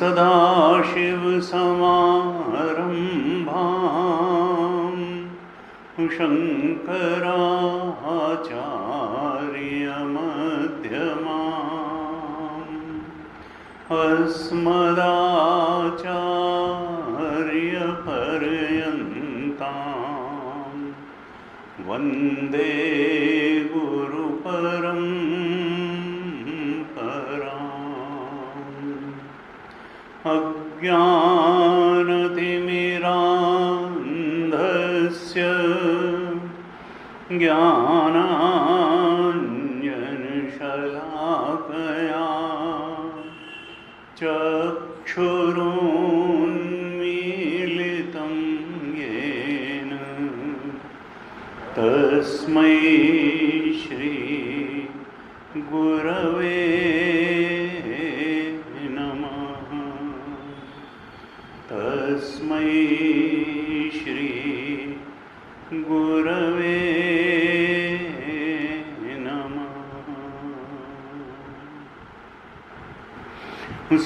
सदाशिवसमारम्भां शङ्कराचार्यमध्यमाम् अस्मदाचार्यपर्यन्तां वन्दे गुरुपरम्पराम्। अज्ञानतिमिरान्धस्य ज्ञानाञ्जनशलाकया चक्षुरुन्मीलितं येन तस्मै श्री गुरवे तस्मै श्री गुरवे नमः।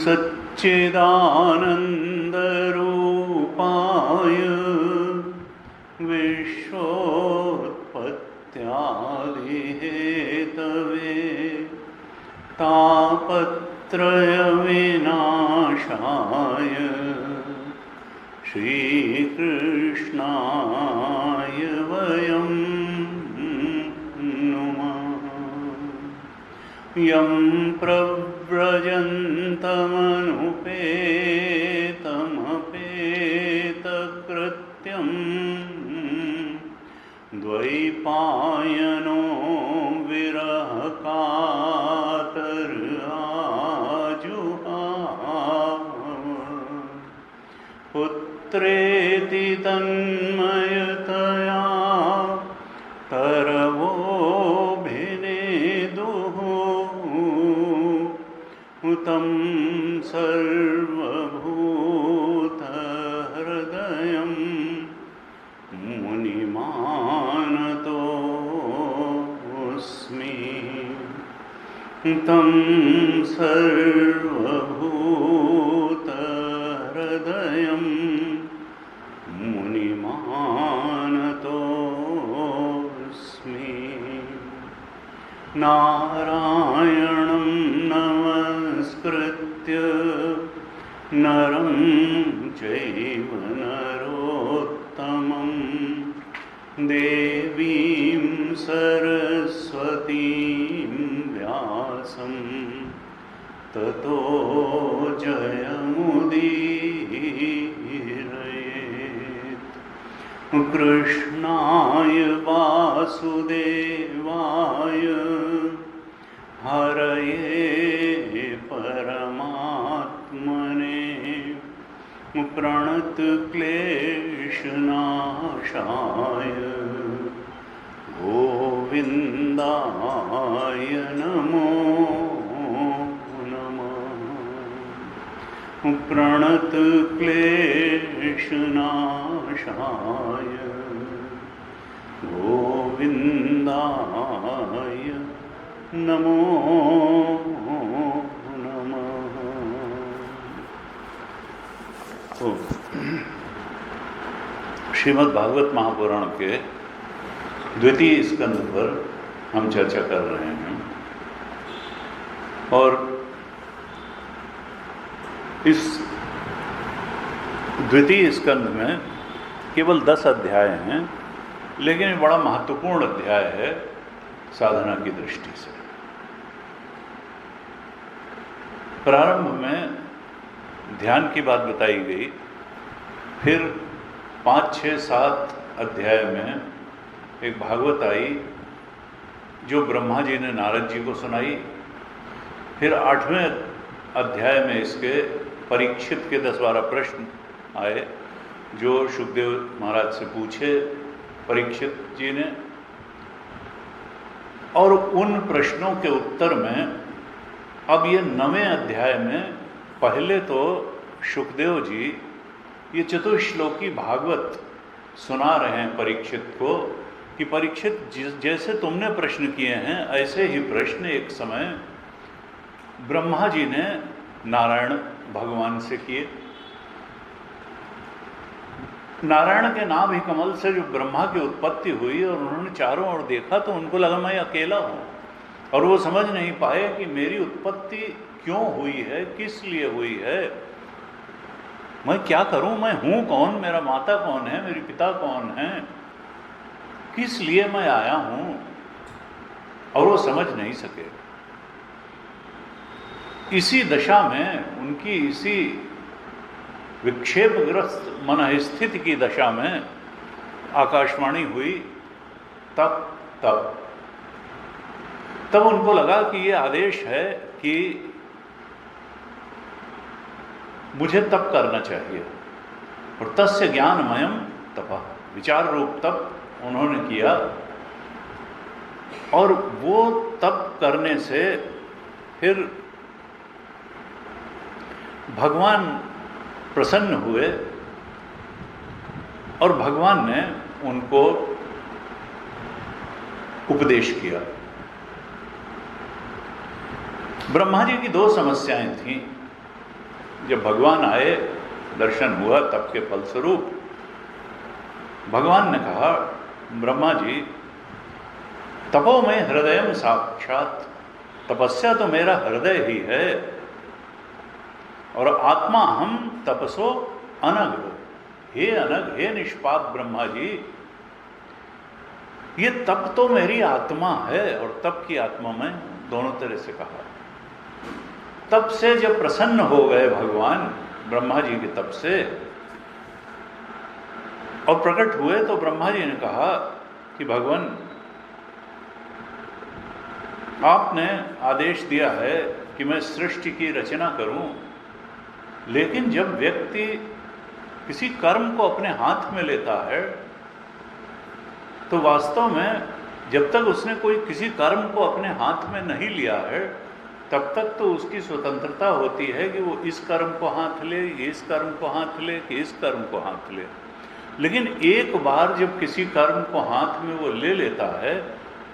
सच्चिदानन्दरूपाय विश्वोत्पत्त्यादिहेतवे तापत्रयविनाशाय श्रीकृष्णाय वयं नुमः। यं प्रव्रजन्तमनुपेतमपेतकृत्यं द्वैपायनो विरहकातराजुहाव पुत्रेति तन्मयतया तरवोऽभिनेदुः तं सर्वभूतहृदयं मुनिमानतोऽस्मि। तं सर्वभूतहृदयं मुनिमानतोऽस्मि। नारायणं नमस्कृत्य नरं चैव नरोत्तमं देवीं सरस्वतीं व्यासं ततो जयमुदीरयेत्। कृष्णाय वासुदेवाय हरये परमात्मने प्रणतक्लेशनाशाय गोविन्दाय नमो नमः। प्रणतक्लेशनाशाय गोविन्दाय नमो नमः। तो श्रीमद् भागवत महापुराण के द्वितीय स्कंद पर हम चर्चा कर रहे हैं और इस द्वितीय स्कंद में केवल 10 अध्याय हैं, लेकिन ये बड़ा महत्वपूर्ण अध्याय है साधना की दृष्टि से। प्रारंभ में ध्यान की बात बताई गई, फिर 5, 6, 7 अध्याय में एक भागवत आई जो ब्रह्मा जी ने नारद जी को सुनाई। फिर 8वें अध्याय में इसके परीक्षित के 10-12 प्रश्न आए जो शुकदेव महाराज से पूछे परीक्षित जी ने, और उन प्रश्नों के उत्तर में अब ये 9वें अध्याय में पहले तो शुकदेव जी ये चतुश्लोकी भागवत सुना रहे हैं परीक्षित को कि परीक्षित जैसे तुमने प्रश्न किए हैं ऐसे ही प्रश्न एक समय ब्रह्मा जी ने नारायण भगवान से किए। नारायण के नाभ ही कमल से जो ब्रह्मा की उत्पत्ति हुई और उन्होंने चारों ओर देखा तो उनको लगा मैं अकेला हूँ, और वो समझ नहीं पाए कि मेरी उत्पत्ति क्यों हुई है, किस लिए हुई है, मैं क्या करूं, मैं हूं कौन, मेरा माता कौन है, मेरे पिता कौन है, किस लिए मैं आया हूं, और वो समझ नहीं सके। इसी दशा में उनकी इसी विक्षेपग्रस्त मन स्थिति की दशा में आकाशवाणी हुई। तब उनको लगा कि ये आदेश है कि मुझे तप करना चाहिए, और तस्य ज्ञानमयम तपः, विचार रूप तप उन्होंने किया। और वो तप करने से फिर भगवान प्रसन्न हुए और भगवान ने उनको उपदेश किया। ब्रह्मा जी की 2 समस्याएं थीं। जब भगवान आए, दर्शन हुआ, तप के फलस्वरूप भगवान ने कहा, ब्रह्मा जी तपो में हृदयम साक्षात, तपस्या तो मेरा हृदय ही है, और आत्मा हम तपसो अनग, हे अनग, हे निष्पाप ब्रह्मा जी, ये तप तो मेरी आत्मा है और तप की आत्मा में दोनों तरह से कहा। तप से जब प्रसन्न हो गए भगवान ब्रह्मा जी के तप से और प्रकट हुए, तो ब्रह्मा जी ने कहा कि भगवान आपने आदेश दिया है कि मैं सृष्टि की रचना करूं, लेकिन जब व्यक्ति किसी कर्म को अपने हाथ में लेता है तो वास्तव में जब तक उसने कोई किसी कर्म को अपने हाथ में नहीं लिया है तब तक तो उसकी स्वतंत्रता होती है कि वो इस कर्म को हाथ ले, इस कर्म को हाथ ले, कि इस कर्म को हाथ ले। लेकिन एक बार जब किसी कर्म को हाथ में वो ले लेता है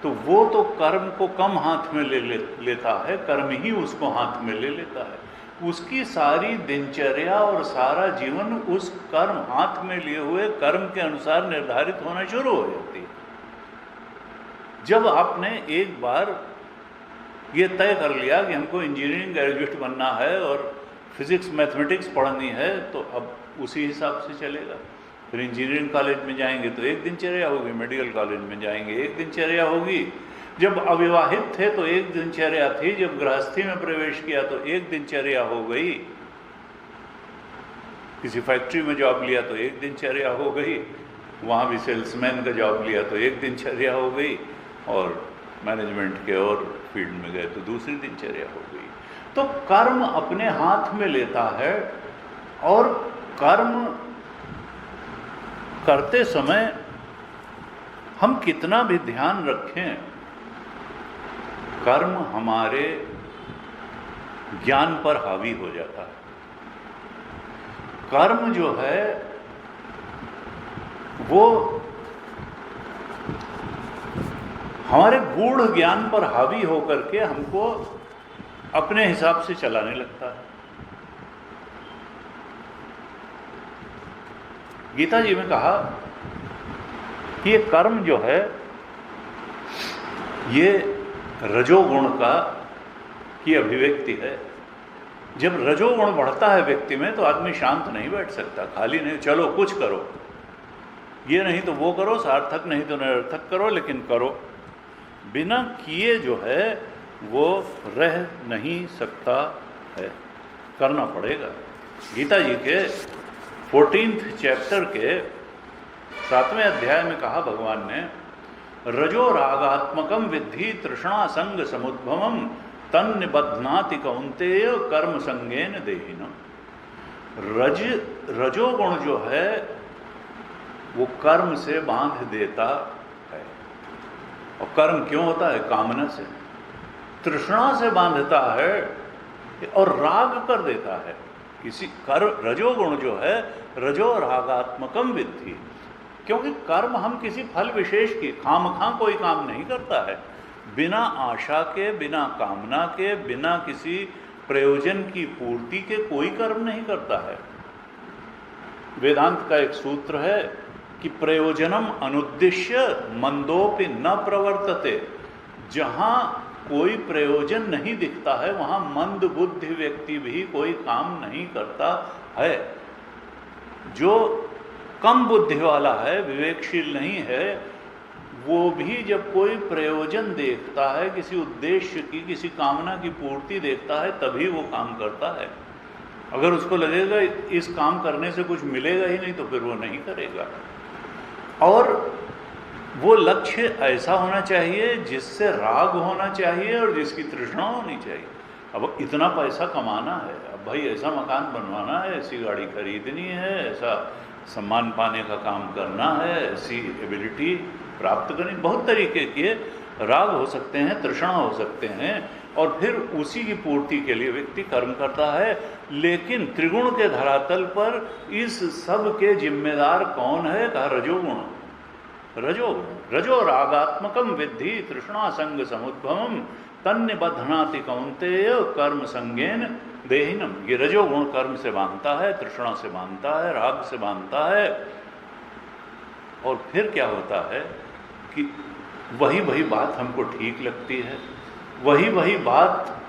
तो वो तो कर्म को कम हाथ में लेता है, कर्म ही उसको हाथ में ले लेता है। उसकी सारी दिनचर्या और सारा जीवन उस कर्म हाथ में लिए हुए कर्म के अनुसार निर्धारित होना शुरू हो जाती है। जब आपने एक बार ये तय कर लिया कि हमको इंजीनियरिंग ग्रेजुएट बनना है और फिजिक्स मैथमेटिक्स पढ़नी है, तो अब उसी हिसाब से चलेगा। फिर इंजीनियरिंग कॉलेज में जाएंगे तो एक दिनचर्या होगी, मेडिकल कॉलेज में जाएंगे एक दिनचर्या होगी, जब अविवाहित थे तो एक दिनचर्या थी, जब गृहस्थी में प्रवेश किया तो एक दिनचर्या हो गई, किसी फैक्ट्री में जॉब लिया तो एक दिनचर्या हो गई, वहाँ भी सेल्समैन का जॉब लिया तो एक दिनचर्या हो गई, और मैनेजमेंट के और फील्ड में गए तो दूसरी दिनचर्या हो गई। तो कर्म अपने हाथ में लेता है, और कर्म करते समय हम कितना भी ध्यान रखें, कर्म हमारे ज्ञान पर हावी हो जाता है। कर्म जो है वो हमारे गूढ़ ज्ञान पर हावी होकर के हमको अपने हिसाब से चलाने लगता है। गीता जी में कहा कि ये कर्म जो है ये रजोगुण की अभिव्यक्ति है। जब रजोगुण बढ़ता है व्यक्ति में तो आदमी शांत नहीं बैठ सकता, खाली नहीं, चलो कुछ करो, ये नहीं तो वो करो, सार्थक नहीं तो निरर्थक करो, लेकिन करो। बिना किए जो है वो रह नहीं सकता है, करना पड़ेगा। गीता जी के 14th चैप्टर के 7वें अध्याय में कहा भगवान ने, रजो रागात्मकम विद्धि तृष्णा संग समुद्भवम तन्निबध्नाति कौन्तेय कर्म संगेन देहिनम। रजोगुण जो है वो कर्म से बांध देता है। और कर्म क्यों होता है? कामना से, तृष्णा से बांधता है और राग कर देता है। किसी रजोगुण जो है रजो रागात्मकम विद्धि, क्योंकि कर्म हम किसी फल विशेष की खामखा कोई काम नहीं करता है, बिना आशा के, बिना कामना के, बिना किसी प्रयोजन की पूर्ति के कोई कर्म नहीं करता है। वेदांत का एक सूत्र है कि प्रयोजनम अनुद्दिश्य मंदोपि न प्रवर्तते। जहां कोई प्रयोजन नहीं दिखता है वहां मंद बुद्धि व्यक्ति भी कोई काम नहीं करता है। जो कम बुद्धि वाला है, विवेकशील नहीं है, वो भी जब कोई प्रयोजन देखता है, किसी उद्देश्य की, किसी कामना की पूर्ति देखता है, तभी वो काम करता है। अगर उसको लगेगा इस काम करने से कुछ मिलेगा ही नहीं तो फिर वो नहीं करेगा। और वो लक्ष्य ऐसा होना चाहिए जिससे राग होना चाहिए और जिसकी तृष्णा होनी चाहिए। अब इतना पैसा कमाना है, अब भाई ऐसा मकान बनवाना है, ऐसी गाड़ी खरीदनी है, ऐसा सम्मान पाने का काम करना है, ऐसी एबिलिटी प्राप्त करनी, बहुत तरीके के राग हो सकते हैं, तृष्णा हो सकते हैं, और फिर उसी की पूर्ति के लिए व्यक्ति कर्म करता है। लेकिन त्रिगुण के धरातल पर इस सब के जिम्मेदार कौन है? कहा रजोगुण। रजो रागात्मकम विद्धि तृष्णा संग समुद्भवम तन्निबध्नाति कौन्तेय कर्म संगेन देहिनम। ये रजोगुण कर्म से बांधता है, तृष्णा से बांधता है, राग से बांधता है। और फिर क्या होता है कि वही बात हमको ठीक लगती है, वही बात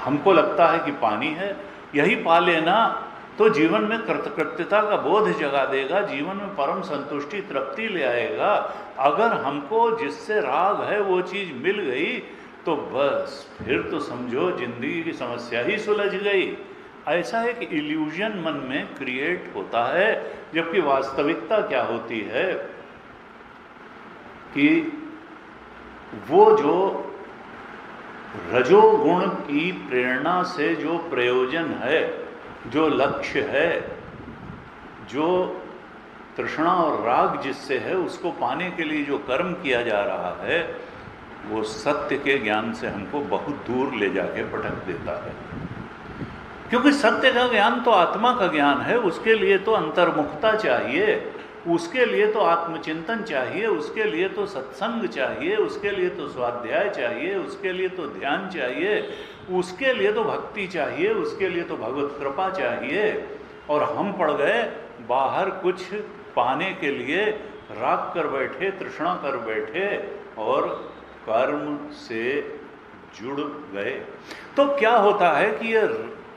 हमको लगता है कि पानी है, यही पा लेना तो जीवन में कृतकृत्यता का बोध जगा देगा, जीवन में परम संतुष्टि तृप्ति ले आएगा। अगर हमको जिससे राग है वो चीज़ मिल गई तो बस फिर तो समझो जिंदगी की समस्या ही सुलझ गई। ऐसा एक इल्यूजन मन में क्रिएट होता है, जबकि वास्तविकता क्या होती है कि वो जो रजोगुण की प्रेरणा से जो प्रयोजन है, जो लक्ष्य है, जो तृष्णा और राग जिससे है, उसको पाने के लिए जो कर्म किया जा रहा है, वो सत्य के ज्ञान से हमको बहुत दूर ले जाके पटक देता है। क्योंकि सत्य का ज्ञान तो आत्मा का ज्ञान है, उसके लिए तो अंतर्मुखता चाहिए, उसके लिए तो आत्मचिंतन चाहिए, उसके लिए तो सत्संग चाहिए, उसके लिए तो स्वाध्याय चाहिए, उसके लिए तो ध्यान चाहिए, उसके लिए तो भक्ति चाहिए, उसके लिए तो भगवत कृपा चाहिए। और हम पड़ गए बाहर कुछ पाने के लिए, राग कर बैठे, तृष्णा कर बैठे और कर्म से जुड़ गए। तो क्या होता है कि ये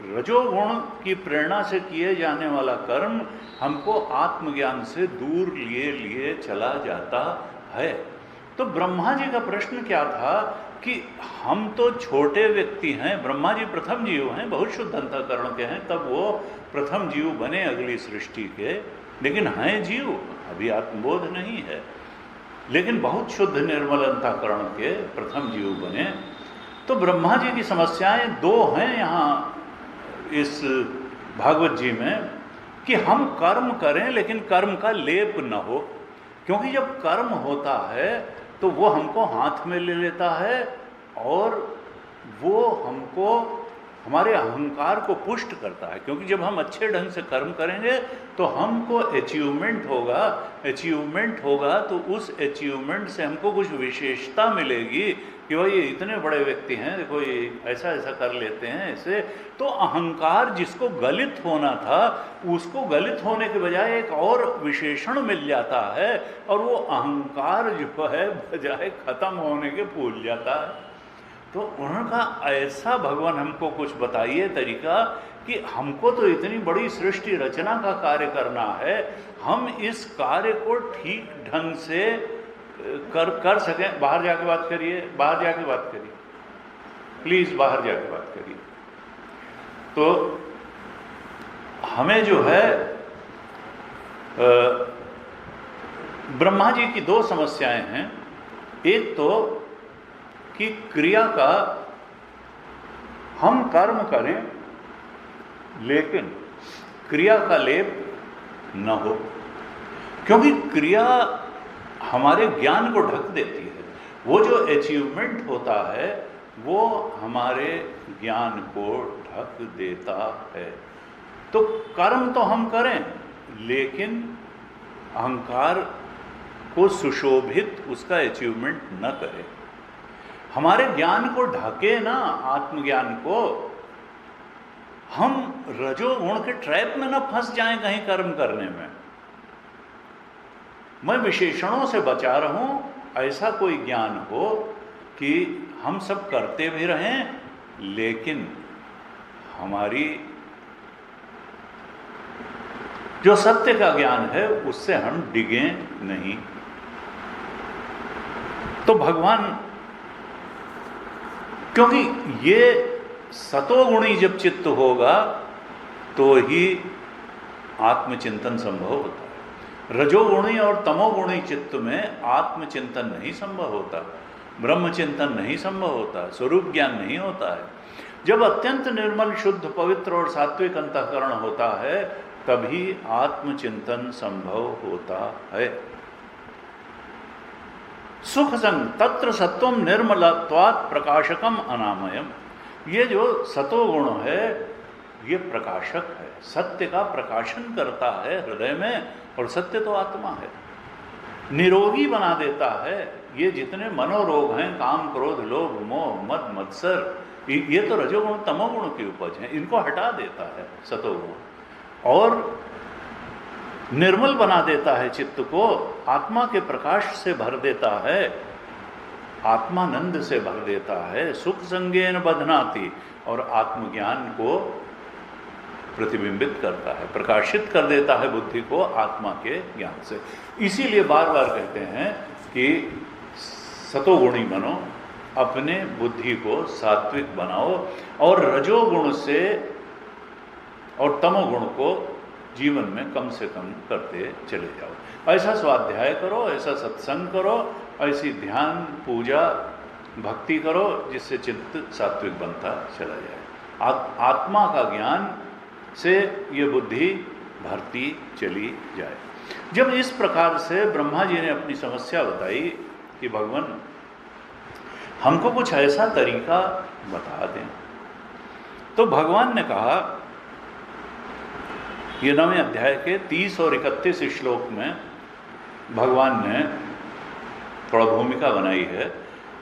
रजोगुण की प्रेरणा से किए जाने वाला कर्म हमको आत्मज्ञान से दूर लिए चला जाता है। तो ब्रह्मा जी का प्रश्न क्या था कि हम तो छोटे व्यक्ति हैं, ब्रह्मा जी प्रथम जीव हैं, बहुत शुद्ध अंतःकरण के हैं, तब वो प्रथम जीव बने अगली सृष्टि के, लेकिन हैं जीव, अभी आत्मबोध नहीं है, लेकिन बहुत शुद्ध निर्मल अंतःकरण के प्रथम जीव बने। तो ब्रह्मा जी की समस्याएं दो हैं यहाँ इस भागवत जी में, कि हम कर्म करें लेकिन कर्म का लेप न हो। क्योंकि जब कर्म होता है तो वो हमको हाथ में ले लेता है और वो हमको हमारे अहंकार को पुष्ट करता है, क्योंकि जब हम अच्छे ढंग से कर्म करेंगे तो हमको अचीवमेंट होगा तो उस अचीवमेंट से हमको कुछ विशेषता मिलेगी कि भाई ये इतने बड़े व्यक्ति हैं, देखो ये ऐसा ऐसा कर लेते हैं ऐसे। तो अहंकार जिसको गलित होना था उसको गलित होने के बजाय एक और विशेषण मिल जाता है, और वो अहंकार जो है बजाय खत्म होने के भूल जाता है। तो उन्होंने कहा ऐसा भगवान हमको कुछ बताइए तरीका कि हमको तो इतनी बड़ी सृष्टि रचना का कार्य करना है, हम इस कार्य को ठीक ढंग से कर सकें। बाहर जाके बात करिए, बाहर जाके बात करिए, प्लीज बाहर जाके बात करिए। तो हमें जो है ब्रह्मा जी की दो समस्याएं हैं। एक तो कि क्रिया का हम कर्म करें लेकिन क्रिया का लेप न हो, क्योंकि क्रिया हमारे ज्ञान को ढक देती है। वो जो अचीवमेंट होता है वो हमारे ज्ञान को ढक देता है। तो कर्म तो हम करें लेकिन अहंकार को सुशोभित उसका अचीवमेंट न करें, हमारे ज्ञान को ढके ना, आत्मज्ञान को। हम रजोगुण के ट्रैप में न फंस जाएं कहीं कर्म करने में। मैं विशेषणों से बचा रहूं, ऐसा कोई ज्ञान हो कि हम सब करते भी रहें लेकिन हमारी जो सत्य का ज्ञान है उससे हम डिगें नहीं। तो भगवान, क्योंकि ये सतोगुणी जब चित्त होगा तो ही आत्मचिंतन संभव होता है। रजोगुणी और तमोगुणी चित्त में आत्मचिंतन नहीं संभव होता, ब्रह्मचिंतन नहीं संभव होता, स्वरूप ज्ञान नहीं होता है। जब अत्यंत निर्मल, शुद्ध, पवित्र और सात्विक अंतःकरण होता है तभी आत्मचिंतन संभव होता है। सुख संग तत्र सत्वम निर्मलत्वात् प्रकाशकम अनामयम। ये जो सतोगुण है ये प्रकाशक है, सत्य का प्रकाशन करता है हृदय में, और सत्य तो आत्मा है। निरोगी बना देता है। ये जितने मनोरोग हैं, काम, क्रोध, लोभ, मोह, मद, मत्सर, ये तो रजोगुण तमोगुण की उपज है, इनको हटा देता है सतोगुण। और निर्मल बना देता है चित्त को, आत्मा के प्रकाश से भर देता है, आत्मानंद से भर देता है, सुख संगेन बधनाति, और आत्मज्ञान को प्रतिबिंबित करता है, प्रकाशित कर देता है बुद्धि को आत्मा के ज्ञान से। इसीलिए बार बार कहते हैं कि सतोगुणी बनो, अपने बुद्धि को सात्विक बनाओ, और रजोगुण से और तमोगुण को जीवन में कम से कम करते चले जाओ। ऐसा स्वाध्याय करो, ऐसा सत्संग करो, ऐसी ध्यान, पूजा, भक्ति करो जिससे चित्त सात्विक बनता चला जाए। आत्मा का ज्ञान से ये बुद्धि भरती चली जाए। जब इस प्रकार से ब्रह्मा जी ने अपनी समस्या बताई कि भगवान हमको कुछ ऐसा तरीका बता दें, तो भगवान ने कहा, ये 9वें अध्याय के 30 और 31 श्लोक में भगवान ने थोड़ा भूमिका बनाई है,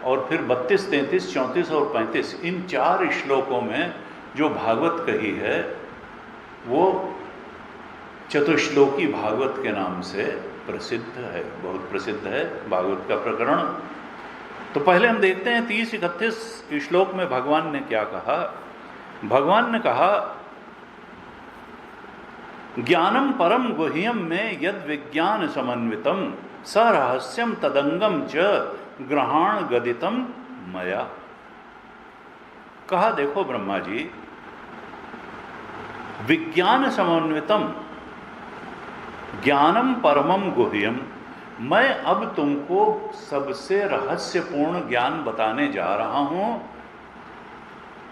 और फिर 32, 33, 34 और 35 इन 4 श्लोकों में जो भागवत कही है वो चतुश्लोकी भागवत के नाम से प्रसिद्ध है, बहुत प्रसिद्ध है भागवत का प्रकरण। तो पहले हम देखते हैं 30-31 श्लोक में भगवान ने क्या कहा। भगवान ने कहा, ज्ञानम परम गुह्यम में यद विज्ञान समन्वितम स रहस्यम तदंगम च ग्रहण गदितम मया। कहा, देखो ब्रह्मा जी, विज्ञान समन्वितम, ज्ञानम परमम गुह्यम, मैं अब तुमको सबसे रहस्यपूर्ण ज्ञान बताने जा रहा हूं,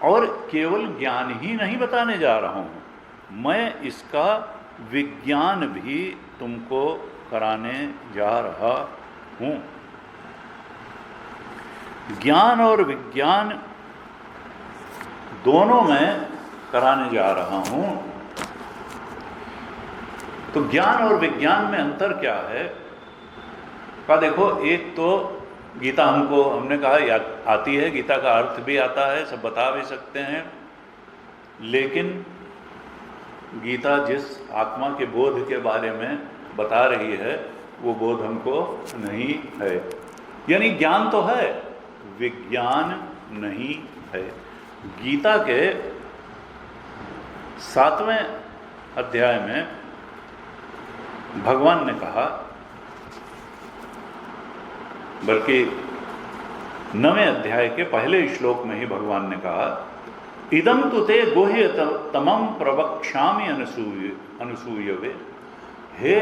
और केवल ज्ञान ही नहीं बताने जा रहा हूं, मैं इसका विज्ञान भी तुमको कराने जा रहा हूं। ज्ञान और विज्ञान दोनों मैं कराने जा रहा हूं। तो ज्ञान और विज्ञान में अंतर क्या है? का देखो, एक तो गीता हमने कहा आती है, गीता का अर्थ भी आता है, सब बता भी सकते हैं, लेकिन गीता जिस आत्मा के बोध के बारे में बता रही है वो बोध हमको नहीं है। यानी ज्ञान तो है, विज्ञान नहीं है। गीता के 7वें अध्याय में भगवान ने कहा, बल्कि 9वें अध्याय के पहले श्लोक में ही भगवान ने कहा, इदम तुते गुह्य तमम प्रवक्ष्यामि अनुसूयवे। हे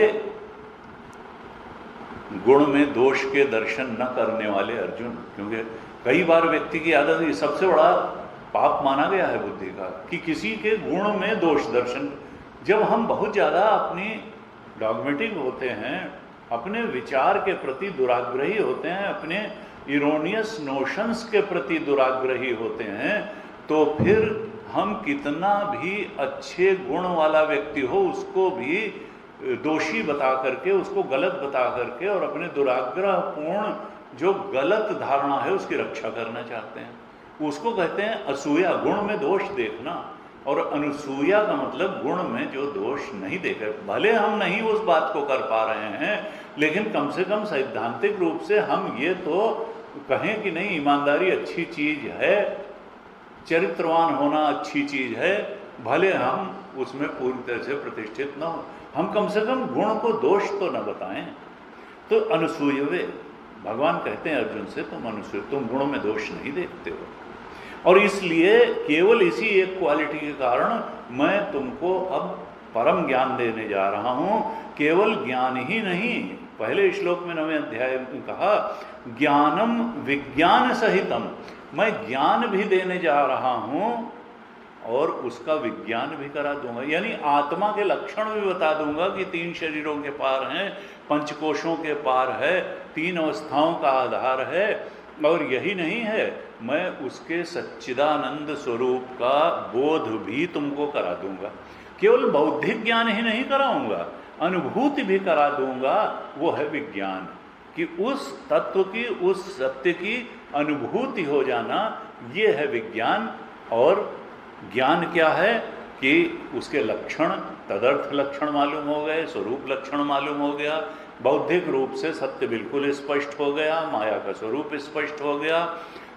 गुण में दोष के दर्शन न करने वाले अर्जुन, क्योंकि कई बार व्यक्ति की आदत, ये सबसे बड़ा पाप माना गया है बुद्धि का कि किसी के गुण में दोष दर्शन। जब हम बहुत ज़्यादा अपनी डॉगमेटिक होते हैं, अपने विचार के प्रति दुराग्रही होते हैं, अपने इरोनियस नोशंस के प्रति दुराग्रही होते हैं, तो फिर हम कितना भी अच्छे गुण वाला व्यक्ति हो उसको भी दोषी बता करके, उसको गलत बता करके और अपने दुराग्रहपूर्ण जो गलत धारणा है उसकी रक्षा करना चाहते हैं। उसको कहते हैं असूया, गुण में दोष देखना। और अनुसूया का मतलब गुण में जो दोष नहीं देखे। भले हम नहीं उस बात को कर पा रहे हैं, लेकिन कम से कम सैद्धांतिक रूप से हम ये तो कहें कि नहीं, ईमानदारी अच्छी चीज है, चरित्रवान होना अच्छी चीज है, भले हम उसमें पूरी तरह से प्रतिष्ठित न हो, हम कम से कम गुण को दोष तो न बताएं। तो अनुसूयवे, भगवान कहते हैं अर्जुन से, तुम अनुसूय, तुम गुणों में दोष नहीं देखते हो, और इसलिए केवल इसी एक क्वालिटी के कारण मैं तुमको अब परम ज्ञान देने जा रहा हूं। केवल ज्ञान ही नहीं, पहले श्लोक में 9वें अध्याय में कहा, ज्ञानम विज्ञान सहितम, मैं ज्ञान भी देने जा रहा हूं और उसका विज्ञान भी करा दूंगा। यानी आत्मा के लक्षण भी बता दूंगा कि 3 शरीरों के पार हैं, 5 कोशों के पार है, 3 अवस्थाओं का आधार है, और यही नहीं है, मैं उसके सच्चिदानंद स्वरूप का बोध भी तुमको करा दूंगा। केवल बौद्धिक ज्ञान ही नहीं कराऊंगा, अनुभूति भी करा दूंगा। वो है विज्ञान, कि उस तत्व की, उस सत्य की अनुभूति हो जाना, ये है विज्ञान। और ज्ञान क्या है कि उसके लक्षण, तदर्थ लक्षण मालूम हो गए, स्वरूप लक्षण मालूम हो गया, बौद्धिक रूप से सत्य बिल्कुल स्पष्ट हो गया, माया का स्वरूप स्पष्ट हो गया।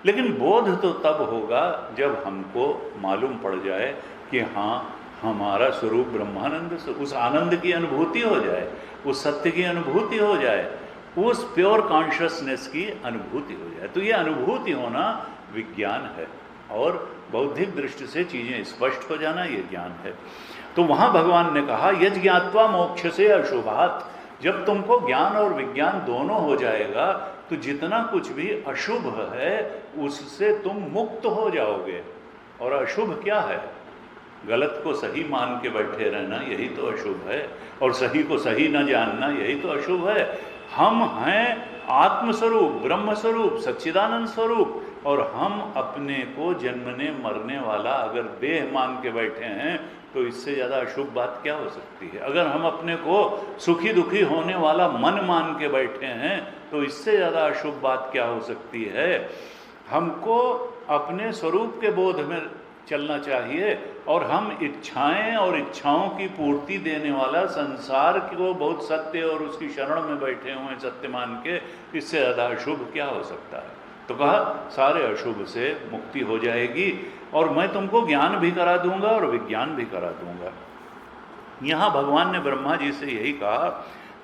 लेकिन बोध तो तब होगा जब हमको मालूम पड़ जाए कि हाँ, हमारा स्वरूप ब्रह्मानंद, उस आनंद की अनुभूति हो जाए, उस सत्य की अनुभूति हो जाए, उस प्योर कॉन्शियसनेस की अनुभूति हो जाए। तो ये अनुभूति होना विज्ञान है, और बौद्धिक दृष्टि से चीज़ें स्पष्ट हो जाना ये ज्ञान है। तो वहाँ भगवान ने कहा, यज् ज्ञात्वा मोक्ष से अशुभात्, जब तुमको ज्ञान और विज्ञान दोनों हो जाएगा तो जितना कुछ भी अशुभ है उससे तुम मुक्त हो जाओगे। और अशुभ क्या है? गलत को सही मान के बैठे रहना, यही तो अशुभ है, और सही को सही न जानना, यही तो अशुभ है। हम हैं आत्मस्वरूप, ब्रह्मस्वरूप, सच्चिदानंद स्वरूप, और हम अपने को जन्मने मरने वाला अगर देह मान के बैठे हैं तो इससे ज़्यादा अशुभ बात क्या हो सकती है? अगर हम अपने को सुखी दुखी होने वाला मन मान के बैठे हैं तो इससे ज़्यादा अशुभ बात क्या हो सकती है? हमको अपने स्वरूप के बोध में चलना चाहिए, और हम इच्छाएं और इच्छाओं की पूर्ति देने वाला संसार को बहुत सत्य और उसकी शरण में बैठे हुए सत्य मान के, इससे ज़्यादा अशुभ क्या हो सकता है? तो कहा सारे अशुभ से मुक्ति हो जाएगी, और मैं तुमको ज्ञान भी करा दूंगा और विज्ञान भी करा दूंगा। यहाँ भगवान ने ब्रह्मा जी से यही कहा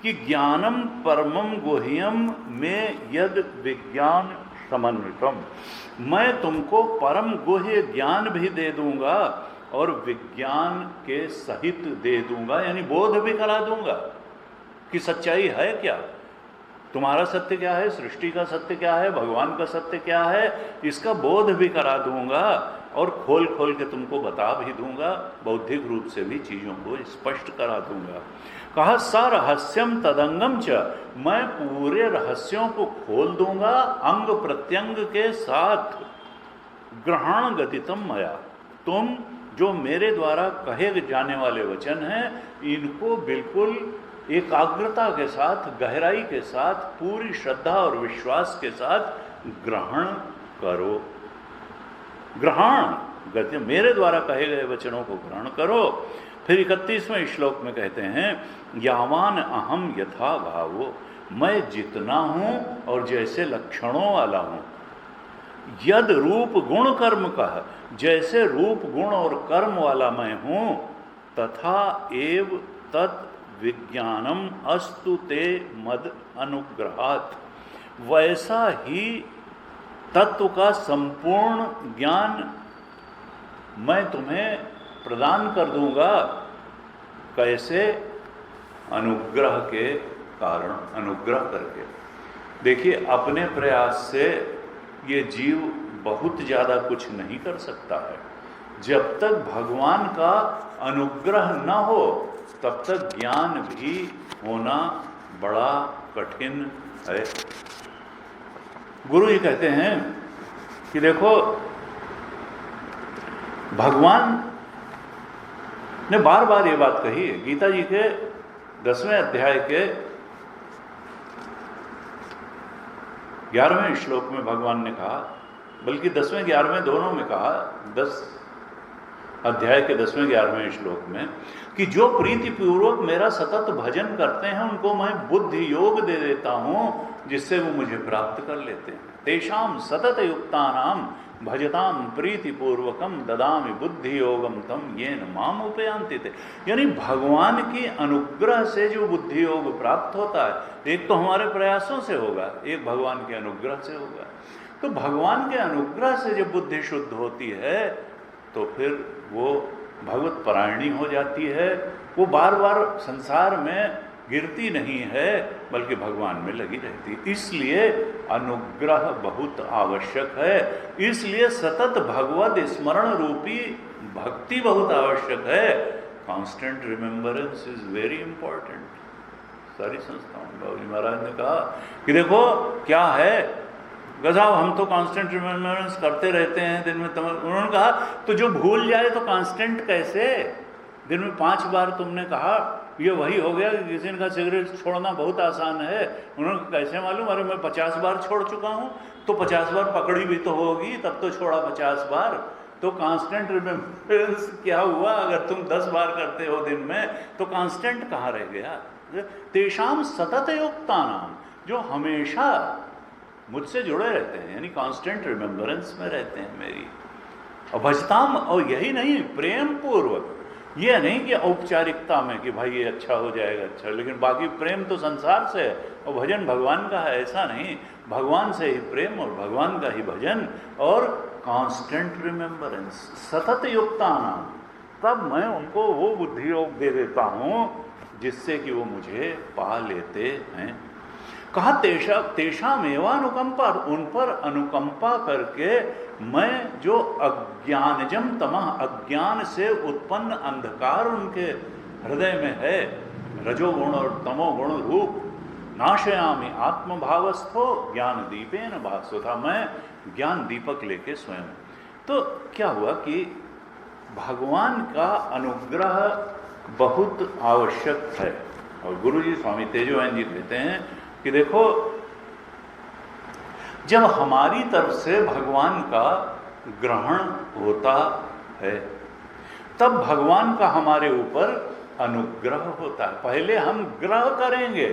कि ज्ञानम परमम गुह्यम में यद विज्ञान समन्वितम, मैं तुमको परम गुह्य ज्ञान भी दे दूंगा और विज्ञान के सहित दे दूंगा, यानी बोध भी करा दूंगा कि सच्चाई है क्या, तुम्हारा सत्य क्या है, सृष्टि का सत्य क्या है, भगवान का सत्य क्या है, इसका बोध भी करा दूंगा और खोल खोल के तुमको बता भी दूंगा, बौद्धिक रूप से भी चीज़ों को स्पष्ट करा दूंगा। कहा स रहस्यम तदंगम च, मैं पूरे रहस्यों को खोल दूंगा अंग प्रत्यंग के साथ। ग्रहण गतितम मया, तुम जो मेरे द्वारा कहे जाने वाले वचन हैं इनको बिल्कुल एकाग्रता के साथ, गहराई के साथ, पूरी श्रद्धा और विश्वास के साथ ग्रहण करो। ग्रहण गति, मेरे द्वारा कहे गए वचनों को ग्रहण करो। फिर 31वें श्लोक में कहते हैं यावान अहम यथा भावो, मैं जितना हूं और जैसे लक्षणों वाला हूं, यद रूप गुण कर्म का, जैसे रूप गुण और कर्म वाला मैं हूं, तथा एव तत् विज्ञानम अस्तु ते मद अनुग्रहात्, वैसा ही तत्व का संपूर्ण ज्ञान मैं तुम्हें प्रदान कर दूंगा। कैसे? अनुग्रह के कारण, अनुग्रह करके। देखिए, अपने प्रयास से ये जीव बहुत ज़्यादा कुछ नहीं कर सकता है। जब तक भगवान का अनुग्रह न हो तब तक ज्ञान भी होना बड़ा कठिन है। गुरु जी कहते हैं कि देखो, भगवान ने बार बार ये बात कही है। गीता जी के 10वें अध्याय के 11वें श्लोक में भगवान ने कहा, बल्कि 10वें 11वें दोनों में कहा, 10 अध्याय के 10वें 11वें श्लोक में, कि जो प्रीति पूर्वक मेरा सतत भजन करते हैं उनको मैं बुद्धि योग दे देता हूं, जिससे वो मुझे प्राप्त कर लेते हैं। तेषाम सतत युक्तानाम भजताम प्रीति पूर्वकम ददामि बुद्धि योगम तम येन माम उपयांति थे। यानी भगवान की अनुग्रह से जो बुद्धि योग प्राप्त होता है, एक तो हमारे प्रयासों से होगा, एक भगवान के अनुग्रह से होगा। तो भगवान के अनुग्रह से जब बुद्धि शुद्ध होती है तो फिर वो भगवत परायणी हो जाती है। वो बार बार संसार में गिरती नहीं है, बल्कि भगवान में लगी रहती है। इसलिए अनुग्रह बहुत आवश्यक है। इसलिए सतत भगवत स्मरण रूपी भक्ति बहुत आवश्यक है। Constant remembrance is very important. सारी संस्थाओं में बाबूजी महाराज ने कहा कि देखो क्या है, साहब हम तो कांस्टेंट रिमेम्बरेंस करते रहते हैं दिन में। उन्होंने कहा तो जो भूल जाए तो कांस्टेंट कैसे? दिन में 5 बार तुमने कहा, ये वही हो गया कि किसी ने कहा सिगरेट छोड़ना बहुत आसान है। उन्होंने कैसे मालूम? अरे मैं 50 बार छोड़ चुका हूँ। तो 50 बार पकड़ी भी तो होगी, तब तो छोड़ा 50 बार। तो कांस्टेंट रिमेम्बरेंस क्या हुआ? अगर तुम 10 बार करते हो दिन में तो कांस्टेंट कहाँ रह गया? तेषाम सतत युक्तानाम, जो हमेशा मुझसे जुड़े रहते हैं, यानी कांस्टेंट रिमेम्बरेंस में रहते हैं मेरी। और भजताम, और यही नहीं, प्रेम पूर्वक। ये नहीं कि औपचारिकता में कि भाई ये अच्छा हो जाएगा, अच्छा, लेकिन बाकी प्रेम तो संसार से है और भजन भगवान का है, ऐसा नहीं। भगवान से ही प्रेम और भगवान का ही भजन और कांस्टेंट रिमेम्बरेंस, सतत युक्तानाम, तब मैं उनको वो बुद्धि योग दे देता हूँ जिससे कि वो मुझे पा लेते हैं। कहा तेषाम एवानुकंपा, उन पर अनुकंपा करके मैं जो अज्ञानजम तमः, अज्ञान से उत्पन्न अंधकार उनके हृदय में है, रजोगुण और तमोगुण रूप, नाशयामि आत्मभावस्थो ज्ञान दीपेन भास्वता, मैं ज्ञान दीपक लेके स्वयं। तो क्या हुआ कि भगवान का अनुग्रह बहुत आवश्यक है। और गुरु जी स्वामी तेजोवन जी कहते हैं कि देखो, जब हमारी तरफ से भगवान का ग्रहण होता है तब भगवान का हमारे ऊपर अनुग्रह होता है। पहले हम ग्रह करेंगे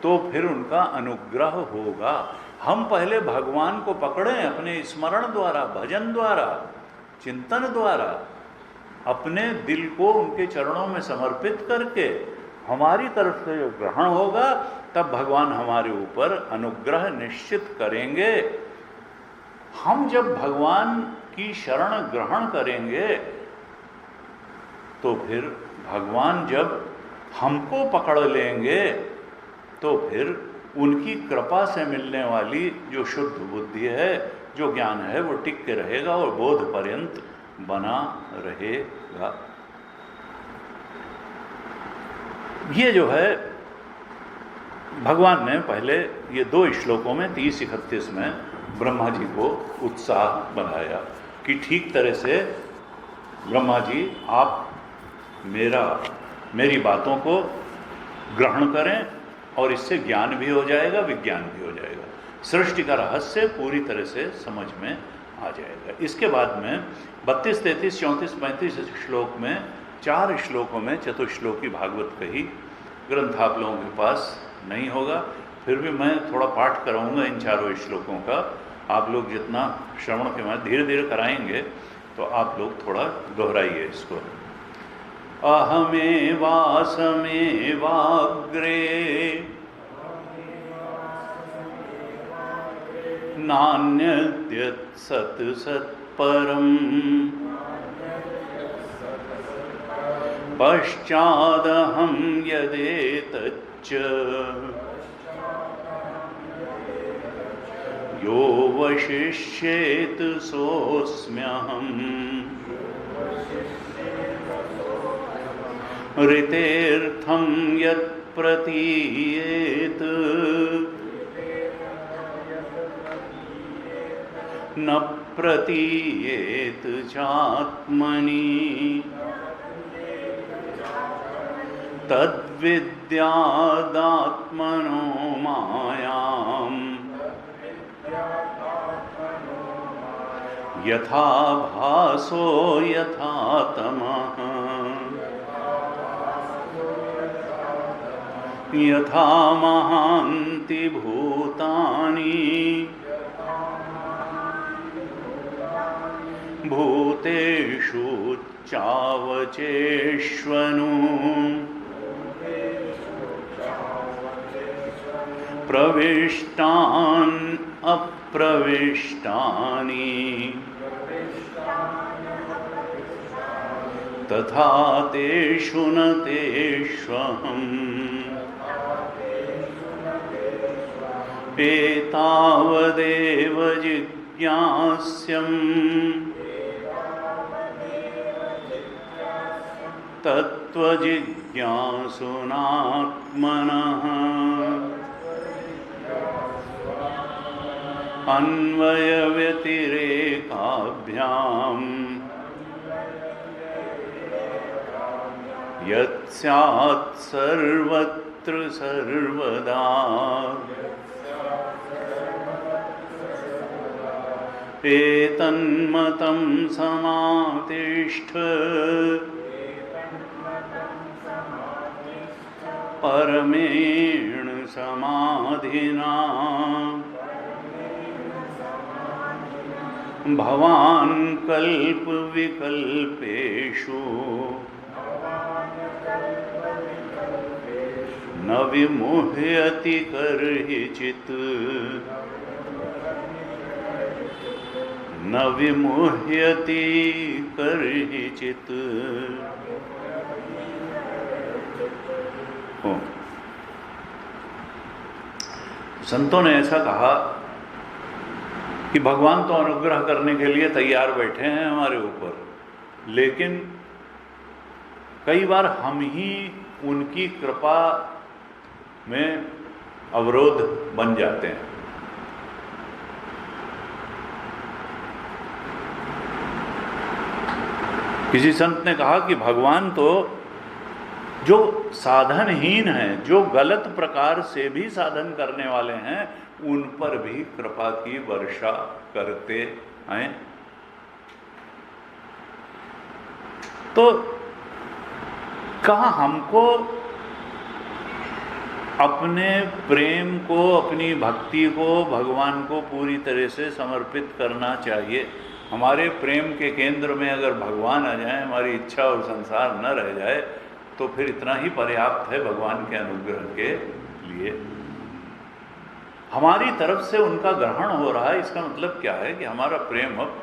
तो फिर उनका अनुग्रह होगा। हम पहले भगवान को पकड़ें अपने स्मरण द्वारा, भजन द्वारा, चिंतन द्वारा, अपने दिल को उनके चरणों में समर्पित करके हमारी तरफ से जो ग्रहण होगा तब भगवान हमारे ऊपर अनुग्रह निश्चित करेंगे। हम जब भगवान की शरण ग्रहण करेंगे तो फिर भगवान जब हमको पकड़ लेंगे तो फिर उनकी कृपा से मिलने वाली जो शुद्ध बुद्धि है, जो ज्ञान है, वो टिक के रहेगा और बोध पर्यंत बना रहेगा। ये जो है भगवान ने पहले ये 2 श्लोकों में 30-31 में ब्रह्मा जी को उत्साह बनाया कि ठीक तरह से ब्रह्मा जी आप मेरी बातों को ग्रहण करें और इससे ज्ञान भी हो जाएगा, विज्ञान भी हो जाएगा, सृष्टि का रहस्य पूरी तरह से समझ में आ जाएगा। इसके बाद में 32, 33, 34, 35 श्लोक में 4 श्लोकों में चतुश्लोकी भागवत कही। ग्रंथ आप लोगों के पास नहीं होगा, फिर भी मैं थोड़ा पाठ कराऊंगा इन 4 श्लोकों का। आप लोग जितना श्रवण के बाद धीरे धीरे कराएंगे तो आप लोग थोड़ा दोहराइए इसको। अहमेवासमेवाग्रे नान्यद्यत् सत् सत्परम् पश्चादहं यदेतच्च यो वशिष्येत सोऽस्म्यहम् ऋतेर्थं यत् प्रतीयेत न प्रतीयेत चात्मनि तद्विद्यादात्मनो मायाम् यथा भासो यथा तमः यथा महान्ति भूतानि भूतेषु चावचेष्वनु प्रविष्टान् अप्रविष्टानि तथा तेषु न तेष्वहम् एतावदेव जिज्ञास्यम् तत्त्वजिज्ञासुनात्मनः अन्वयव्यतिरेकाभ्याम् यत्स्यात् सर्वत्र सर्वदा एतन्मतं समातिष्ठ परमेण समाधिना भवान् कल्पविकल्पेषु न विमुह्यति कर्हिचित् न विमुह्यति कर्हिचित्। संतों ने ऐसा कहा कि भगवान तो अनुग्रह करने के लिए तैयार बैठे हैं हमारे ऊपर, लेकिन कई बार हम ही उनकी कृपा में अवरोध बन जाते हैं। किसी संत ने कहा कि भगवान तो जो साधनहीन हैं, जो गलत प्रकार से भी साधन करने वाले हैं, उन पर भी कृपा की वर्षा करते हैं। तो कहाँ हमको अपने प्रेम को, अपनी भक्ति को भगवान को पूरी तरह से समर्पित करना चाहिए। हमारे प्रेम के केंद्र में अगर भगवान आ जाए, हमारी इच्छा और संसार न रह जाए, तो फिर इतना ही पर्याप्त है भगवान के अनुग्रह के लिए। हमारी तरफ से उनका ग्रहण हो रहा है, इसका मतलब क्या है कि हमारा प्रेम अब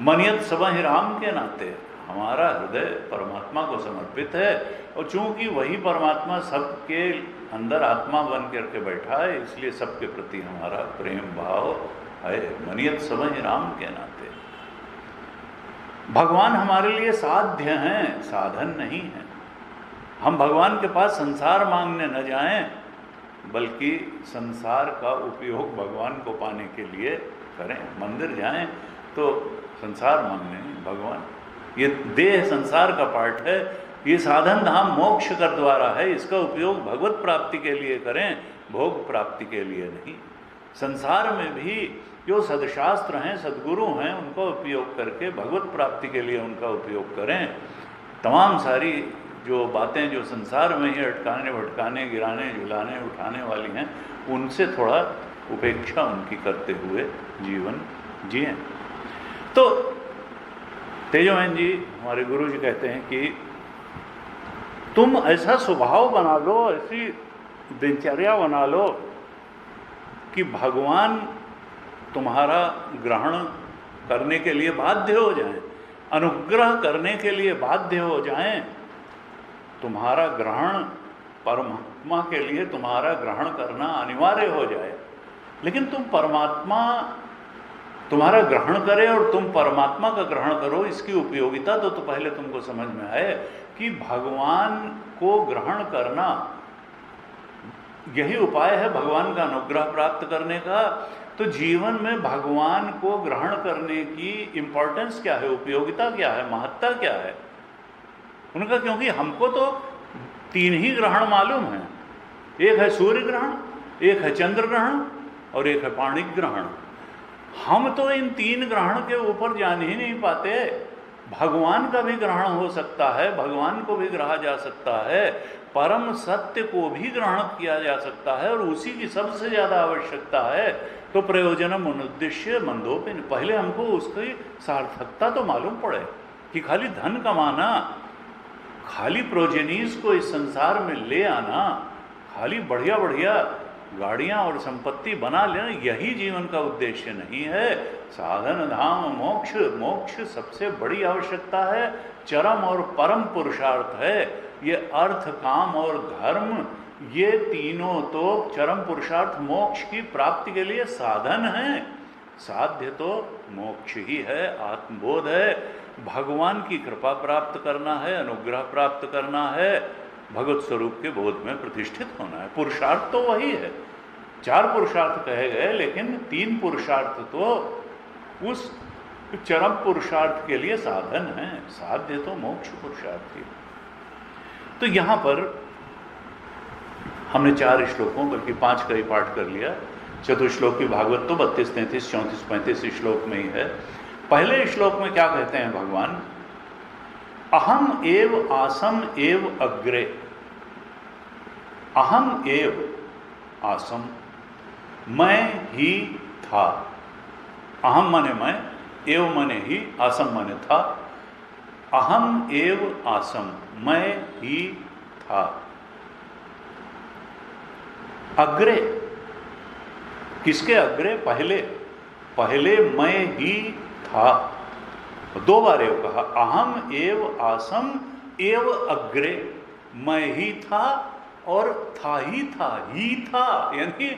मनियत सबहि राम के नाते हमारा हृदय परमात्मा को समर्पित है, और चूंकि वही परमात्मा सबके अंदर आत्मा बन करके बैठा है, इसलिए सबके प्रति हमारा प्रेम भाव है मनियत सबहि राम के नाते। भगवान हमारे लिए साध्य हैं, साधन नहीं है। हम भगवान के पास संसार मांगने न जाएं, बल्कि संसार का उपयोग भगवान को पाने के लिए करें। मंदिर जाएं तो संसार मांगने नहीं, भगवान। ये देह संसार का पार्ट है, ये साधन धाम मोक्ष का द्वारा है, इसका उपयोग भगवत प्राप्ति के लिए करें, भोग प्राप्ति के लिए नहीं। संसार में भी जो सदशास्त्र हैं, सद्गुरु हैं, उनका उपयोग करके भगवत प्राप्ति के लिए उनका उपयोग करें। तमाम सारी जो बातें जो संसार में ही अटकाने भटकाने, गिराने झुलाने उठाने वाली हैं, उनसे थोड़ा उपेक्षा उनकी करते हुए जीवन जिएं। तो तेजोमन जी, हमारे गुरु जी कहते हैं कि तुम ऐसा स्वभाव बना लो, ऐसी दिनचर्या बना लो कि भगवान तुम्हारा ग्रहण करने के लिए बाध्य हो जाएं, अनुग्रह करने के लिए बाध्य हो जाएं। तुम्हारा ग्रहण, परमात्मा के लिए तुम्हारा ग्रहण करना अनिवार्य हो जाए। लेकिन तुम परमात्मा तुम्हारा ग्रहण करे और तुम परमात्मा का ग्रहण करो, इसकी उपयोगिता तो पहले तुमको समझ में आए कि भगवान को ग्रहण करना यही उपाय है भगवान का अनुग्रह प्राप्त करने का। तो जीवन में भगवान को ग्रहण करने की इंपॉर्टेंस क्या है, उपयोगिता क्या है, महत्ता क्या है उनका? क्योंकि हमको तो 3 ही ग्रहण मालूम है, एक है सूर्य ग्रहण, एक है चंद्र ग्रहण और एक है पाणिक ग्रहण। हम तो इन 3 ग्रहण के ऊपर जान ही नहीं पाते। भगवान का भी ग्रहण हो सकता है, भगवान को भी ग्रहा जा सकता है, परम सत्य को भी ग्रहण किया जा सकता है और उसी की सबसे ज़्यादा आवश्यकता है। तो प्रयोजनम अनुद्देश्य मंदोपिन, पहले हमको उसकी सार्थकता तो मालूम पड़े कि खाली धन कमाना, खाली प्रोजेनीज को इस संसार में ले आना, खाली बढ़िया बढ़िया गाड़ियाँ और संपत्ति बना लेना, यही जीवन का उद्देश्य नहीं है। साधन धाम मोक्ष, मोक्ष सबसे बड़ी आवश्यकता है, चरम और परम पुरुषार्थ है। ये अर्थ, काम और धर्म, ये तीनों तो चरम पुरुषार्थ मोक्ष की प्राप्ति के लिए साधन हैं। साध्य तो मोक्ष ही है, आत्मबोध है, भगवान की कृपा प्राप्त करना है, अनुग्रह प्राप्त करना है, भगवत स्वरूप के बोध में प्रतिष्ठित होना है। पुरुषार्थ तो वही है, 4 पुरुषार्थ कहे गए, लेकिन 3 पुरुषार्थ तो उस चरम पुरुषार्थ के लिए साधन है। साध्य तो मोक्ष पुरुषार्थ ही। तो यहाँ पर हमने 4 श्लोकों बल्कि 5 का ही पाठ कर लिया। चतुश्लोक की भागवत तो 32, 33, 34, 35 श्लोक में ही है। पहले श्लोक में क्या कहते हैं भगवान? अहम एव आसम एव अग्रे। अहम एव आसम, मैं ही था। अहम माने मैं, एव माने ही, आसम माने था। अहम एव आसम, मैं ही था। अग्रे, किसके अग्रे? पहले, पहले मैं ही था। 2 बार एव कहा, अहम एव आसम एव अग्रे, मैं ही था और था ही था, ही था, यानी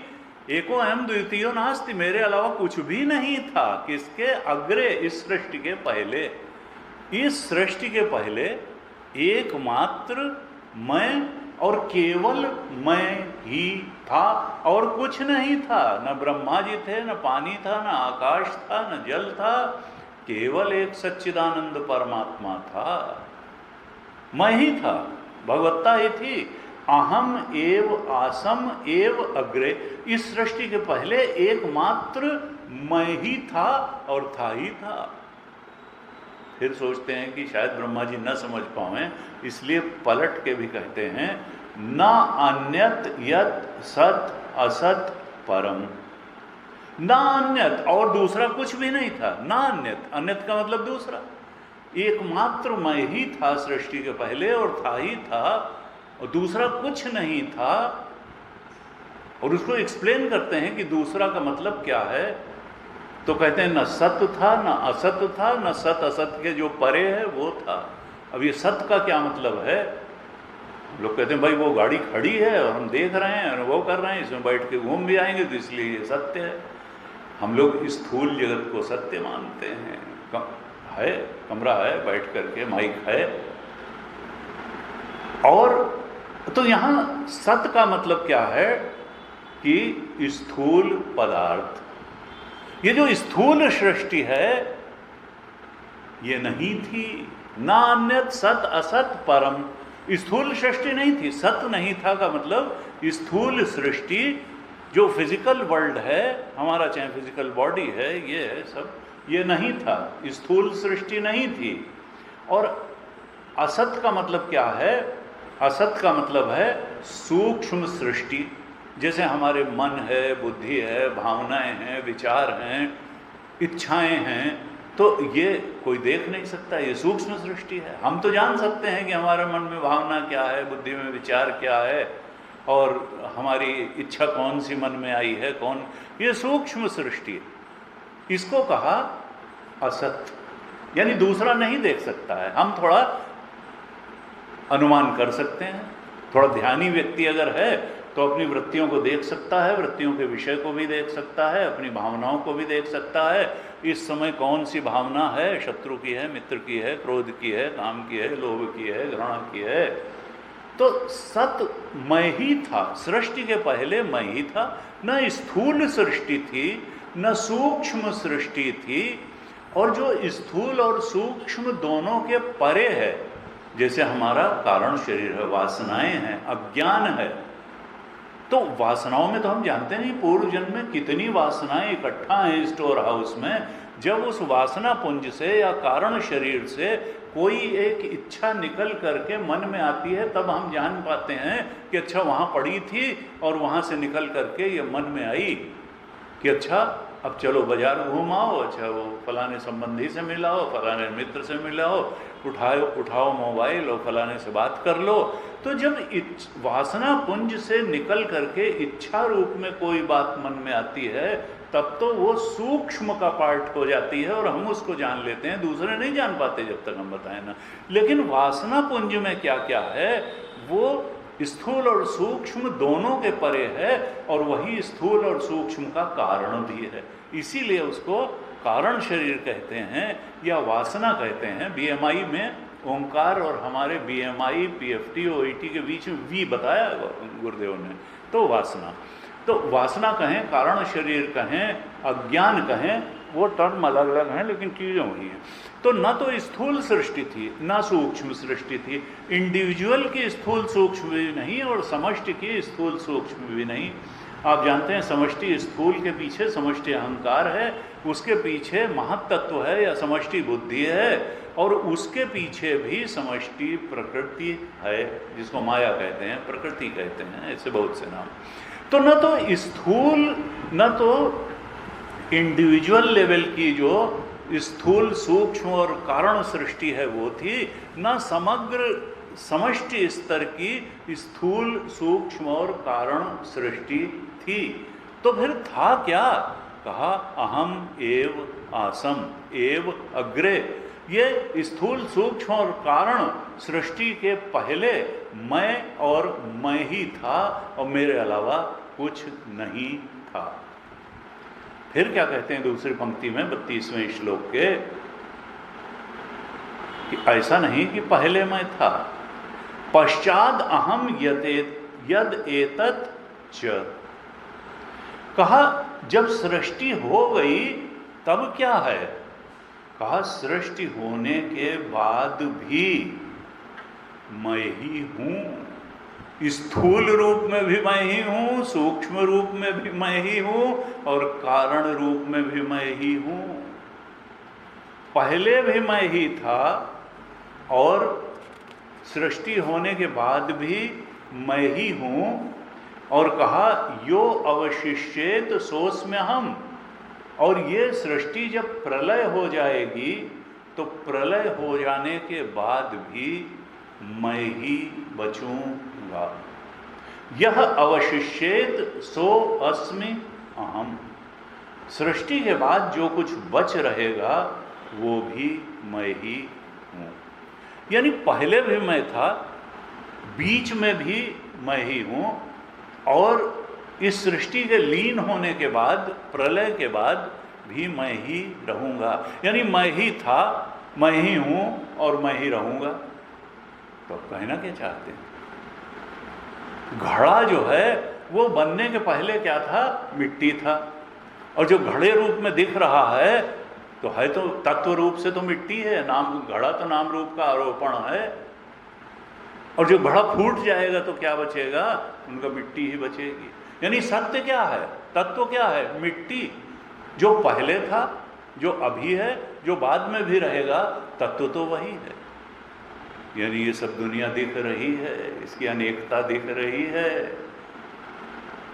एको अहम द्वितीयो नास्ति, मेरे अलावा कुछ भी नहीं था। किसके अग्रे? इस सृष्टि के पहले। इस सृष्टि के पहले एकमात्र मैं और केवल मैं ही था और कुछ नहीं था। न ब्रह्मा जी थे, न पानी था, न आकाश था, न जल था, केवल एक सच्चिदानंद परमात्मा था। मैं ही था, भगवत्ता ही थी। अहम एव आसम एव अग्रे, इस सृष्टि के पहले एकमात्र मैं ही था और था ही था। फिर सोचते हैं कि शायद ब्रह्मा जी न समझ पाएं, इसलिए पलट के भी कहते हैं, न अन्यत यत सत असत परम। न अन्यत, और दूसरा कुछ भी नहीं था। न अन्यत, अन्यत का मतलब दूसरा। एकमात्र मैं ही था सृष्टि के पहले और था ही था और दूसरा कुछ नहीं था। और उसको एक्सप्लेन करते हैं कि दूसरा का मतलब क्या है। तो कहते हैं न सत्य था, न असत्य था, न सत असत के जो परे है वो था। अब ये सत्य का क्या मतलब है? लोग कहते हैं भाई वो गाड़ी खड़ी है और हम देख रहे हैं, अनुभव कर रहे हैं, इसमें बैठ के घूम भी आएंगे तो इसलिए ये सत्य है। हम लोग इस स्थूल जगत को सत्य मानते हैं। है, कमरा है, बैठ करके माइक है। और तो यहाँ सत्य का मतलब क्या है कि स्थूल पदार्थ, ये जो स्थूल सृष्टि है ये नहीं थी, ना अन्यत सत असत परम। स्थूल सृष्टि नहीं थी, सत नहीं था का मतलब स्थूल सृष्टि जो फिजिकल वर्ल्ड है हमारा, चाहे फिजिकल बॉडी है, ये है सब, ये नहीं था, स्थूल सृष्टि नहीं थी। और असत का मतलब क्या है? असत का मतलब है सूक्ष्म सृष्टि। जैसे हमारे मन है, बुद्धि है, भावनाएं हैं, विचार हैं, इच्छाएं हैं, तो ये कोई देख नहीं सकता, ये सूक्ष्म सृष्टि है। हम तो जान सकते हैं कि हमारे मन में भावना क्या है, बुद्धि में विचार क्या है, और हमारी इच्छा कौन सी मन में आई है, कौन, ये सूक्ष्म सृष्टि है। इसको कहा असत, यानी दूसरा नहीं देख सकता है। हम थोड़ा अनुमान कर सकते हैं, थोड़ा ध्यानी व्यक्ति अगर है तो अपनी वृत्तियों को देख सकता है, वृत्तियों के विषय को भी देख सकता है, अपनी भावनाओं को भी देख सकता है। इस समय कौन सी भावना है, शत्रु की है, मित्र की है, क्रोध की है, काम की है, लोभ की है, घृणा की है। तो सत मैं ही था, सृष्टि के पहले मैं ही था। न स्थूल सृष्टि थी, न सूक्ष्म सृष्टि थी। और जो स्थूल और सूक्ष्म दोनों के परे है, जैसे हमारा कारण शरीर है, वासनाएं हैं, अज्ञान है, तो वासनाओं में तो हम जानते नहीं पूर्व जन्म में कितनी वासनाएं इकट्ठा हैं स्टोर हाउस में। जब उस वासना पुंज से या कारण शरीर से कोई एक इच्छा निकल करके मन में आती है, तब हम जान पाते हैं कि अच्छा वहाँ पड़ी थी और वहाँ से निकल करके ये मन में आई कि अच्छा अब चलो बाजार घूमाओ, अच्छा वो फलाने संबंधी से मिलाओ, फलाने मित्र से मिलाओ, उठाओ मोबाइल और फलाने से बात कर लो। तो जब वासना पुंज से निकल करके इच्छा रूप में कोई बात मन में आती है, तब तो वो सूक्ष्म का पार्ट हो जाती है और हम उसको जान लेते हैं, दूसरे नहीं जान पाते जब तक हम बताएं ना। लेकिन वासना पुंज में क्या क्या है, वो स्थूल और सूक्ष्म दोनों के परे है, और वही स्थूल और सूक्ष्म का कारण भी है। इसीलिए उसको कारण शरीर कहते हैं या वासना कहते हैं। बीएमआई में ओंकार और हमारे बीएमआई, पीएफटी, ओईटी के बीच में वी बताया गुरुदेव ने, तो वासना। तो वासना कहें, कारण शरीर कहें, अज्ञान कहें, वो टर्म अलग अलग हैं लेकिन चीज़ें वही हैं। तो न तो स्थूल सृष्टि थी, न सूक्ष्म सृष्टि थी। इंडिविजुअल की स्थूल सूक्ष्म भी नहीं और समष्टि की स्थूल सूक्ष्म भी नहीं। आप जानते हैं समष्टि स्थूल के पीछे समष्टि अहंकार है, उसके पीछे महत्तत्व है या समष्टि बुद्धि है, और उसके पीछे भी समष्टि प्रकृति है, जिसको माया कहते हैं, प्रकृति कहते हैं, ऐसे बहुत से नाम। तो न तो स्थूल, न तो इंडिविजुअल लेवल की जो स्थूल, सूक्ष्म और कारण सृष्टि है वो थी, न समग्र समष्टि स्तर की स्थूल, सूक्ष्म और कारण सृष्टि थी। तो फिर था क्या? कहा अहम एव आसम एव अग्रे। ये स्थूल, सूक्ष्म और कारण सृष्टि के पहले मैं और मैं ही था, और मेरे अलावा कुछ नहीं था। फिर क्या कहते हैं दूसरी पंक्ति में 32वें श्लोक के, कि ऐसा नहीं कि पहले मैं था, पश्चाद अहम यद एतत् च। कहा जब सृष्टि हो गई तब क्या है? कहा सृष्टि होने के बाद भी मैं ही हूं। स्थूल रूप में भी मैं ही हूं, सूक्ष्म रूप में भी मैं ही हूं, और कारण रूप में भी मैं ही हूं। पहले भी मैं ही था और सृष्टि होने के बाद भी मैं ही हूं। और कहा यो अवशिष्येत सोऽस्म्यहम्। और ये सृष्टि जब प्रलय हो जाएगी तो प्रलय हो जाने के बाद भी मैं ही बचूंगा। यह अवशिष्येत सो अस्मि अहम। सृष्टि के बाद जो कुछ बच रहेगा वो भी मैं ही हूँ। यानी पहले भी मैं था, बीच में भी मैं ही हूँ, और इस सृष्टि के लीन होने के बाद, प्रलय के बाद भी मैं ही रहूँगा। यानी मैं ही था, मैं ही हूँ और मैं ही रहूँगा। तो कहना क्या चाहते हैं? घड़ा जो है वो बनने के पहले क्या था? मिट्टी था। और जो घड़े रूप में दिख रहा है तो है तो तत्व रूप से तो मिट्टी है, नाम घड़ा तो नाम रूप का आरोपण है। और जो घड़ा फूट जाएगा तो क्या बचेगा? उनका मिट्टी ही बचेगी। यानी सत्य क्या है, तत्व क्या है? मिट्टी। जो पहले था, जो अभी है, जो बाद में भी रहेगा, तत्व तो वही है। यानी ये सब दुनिया दिख रही है, इसकी अनेकता दिख रही है,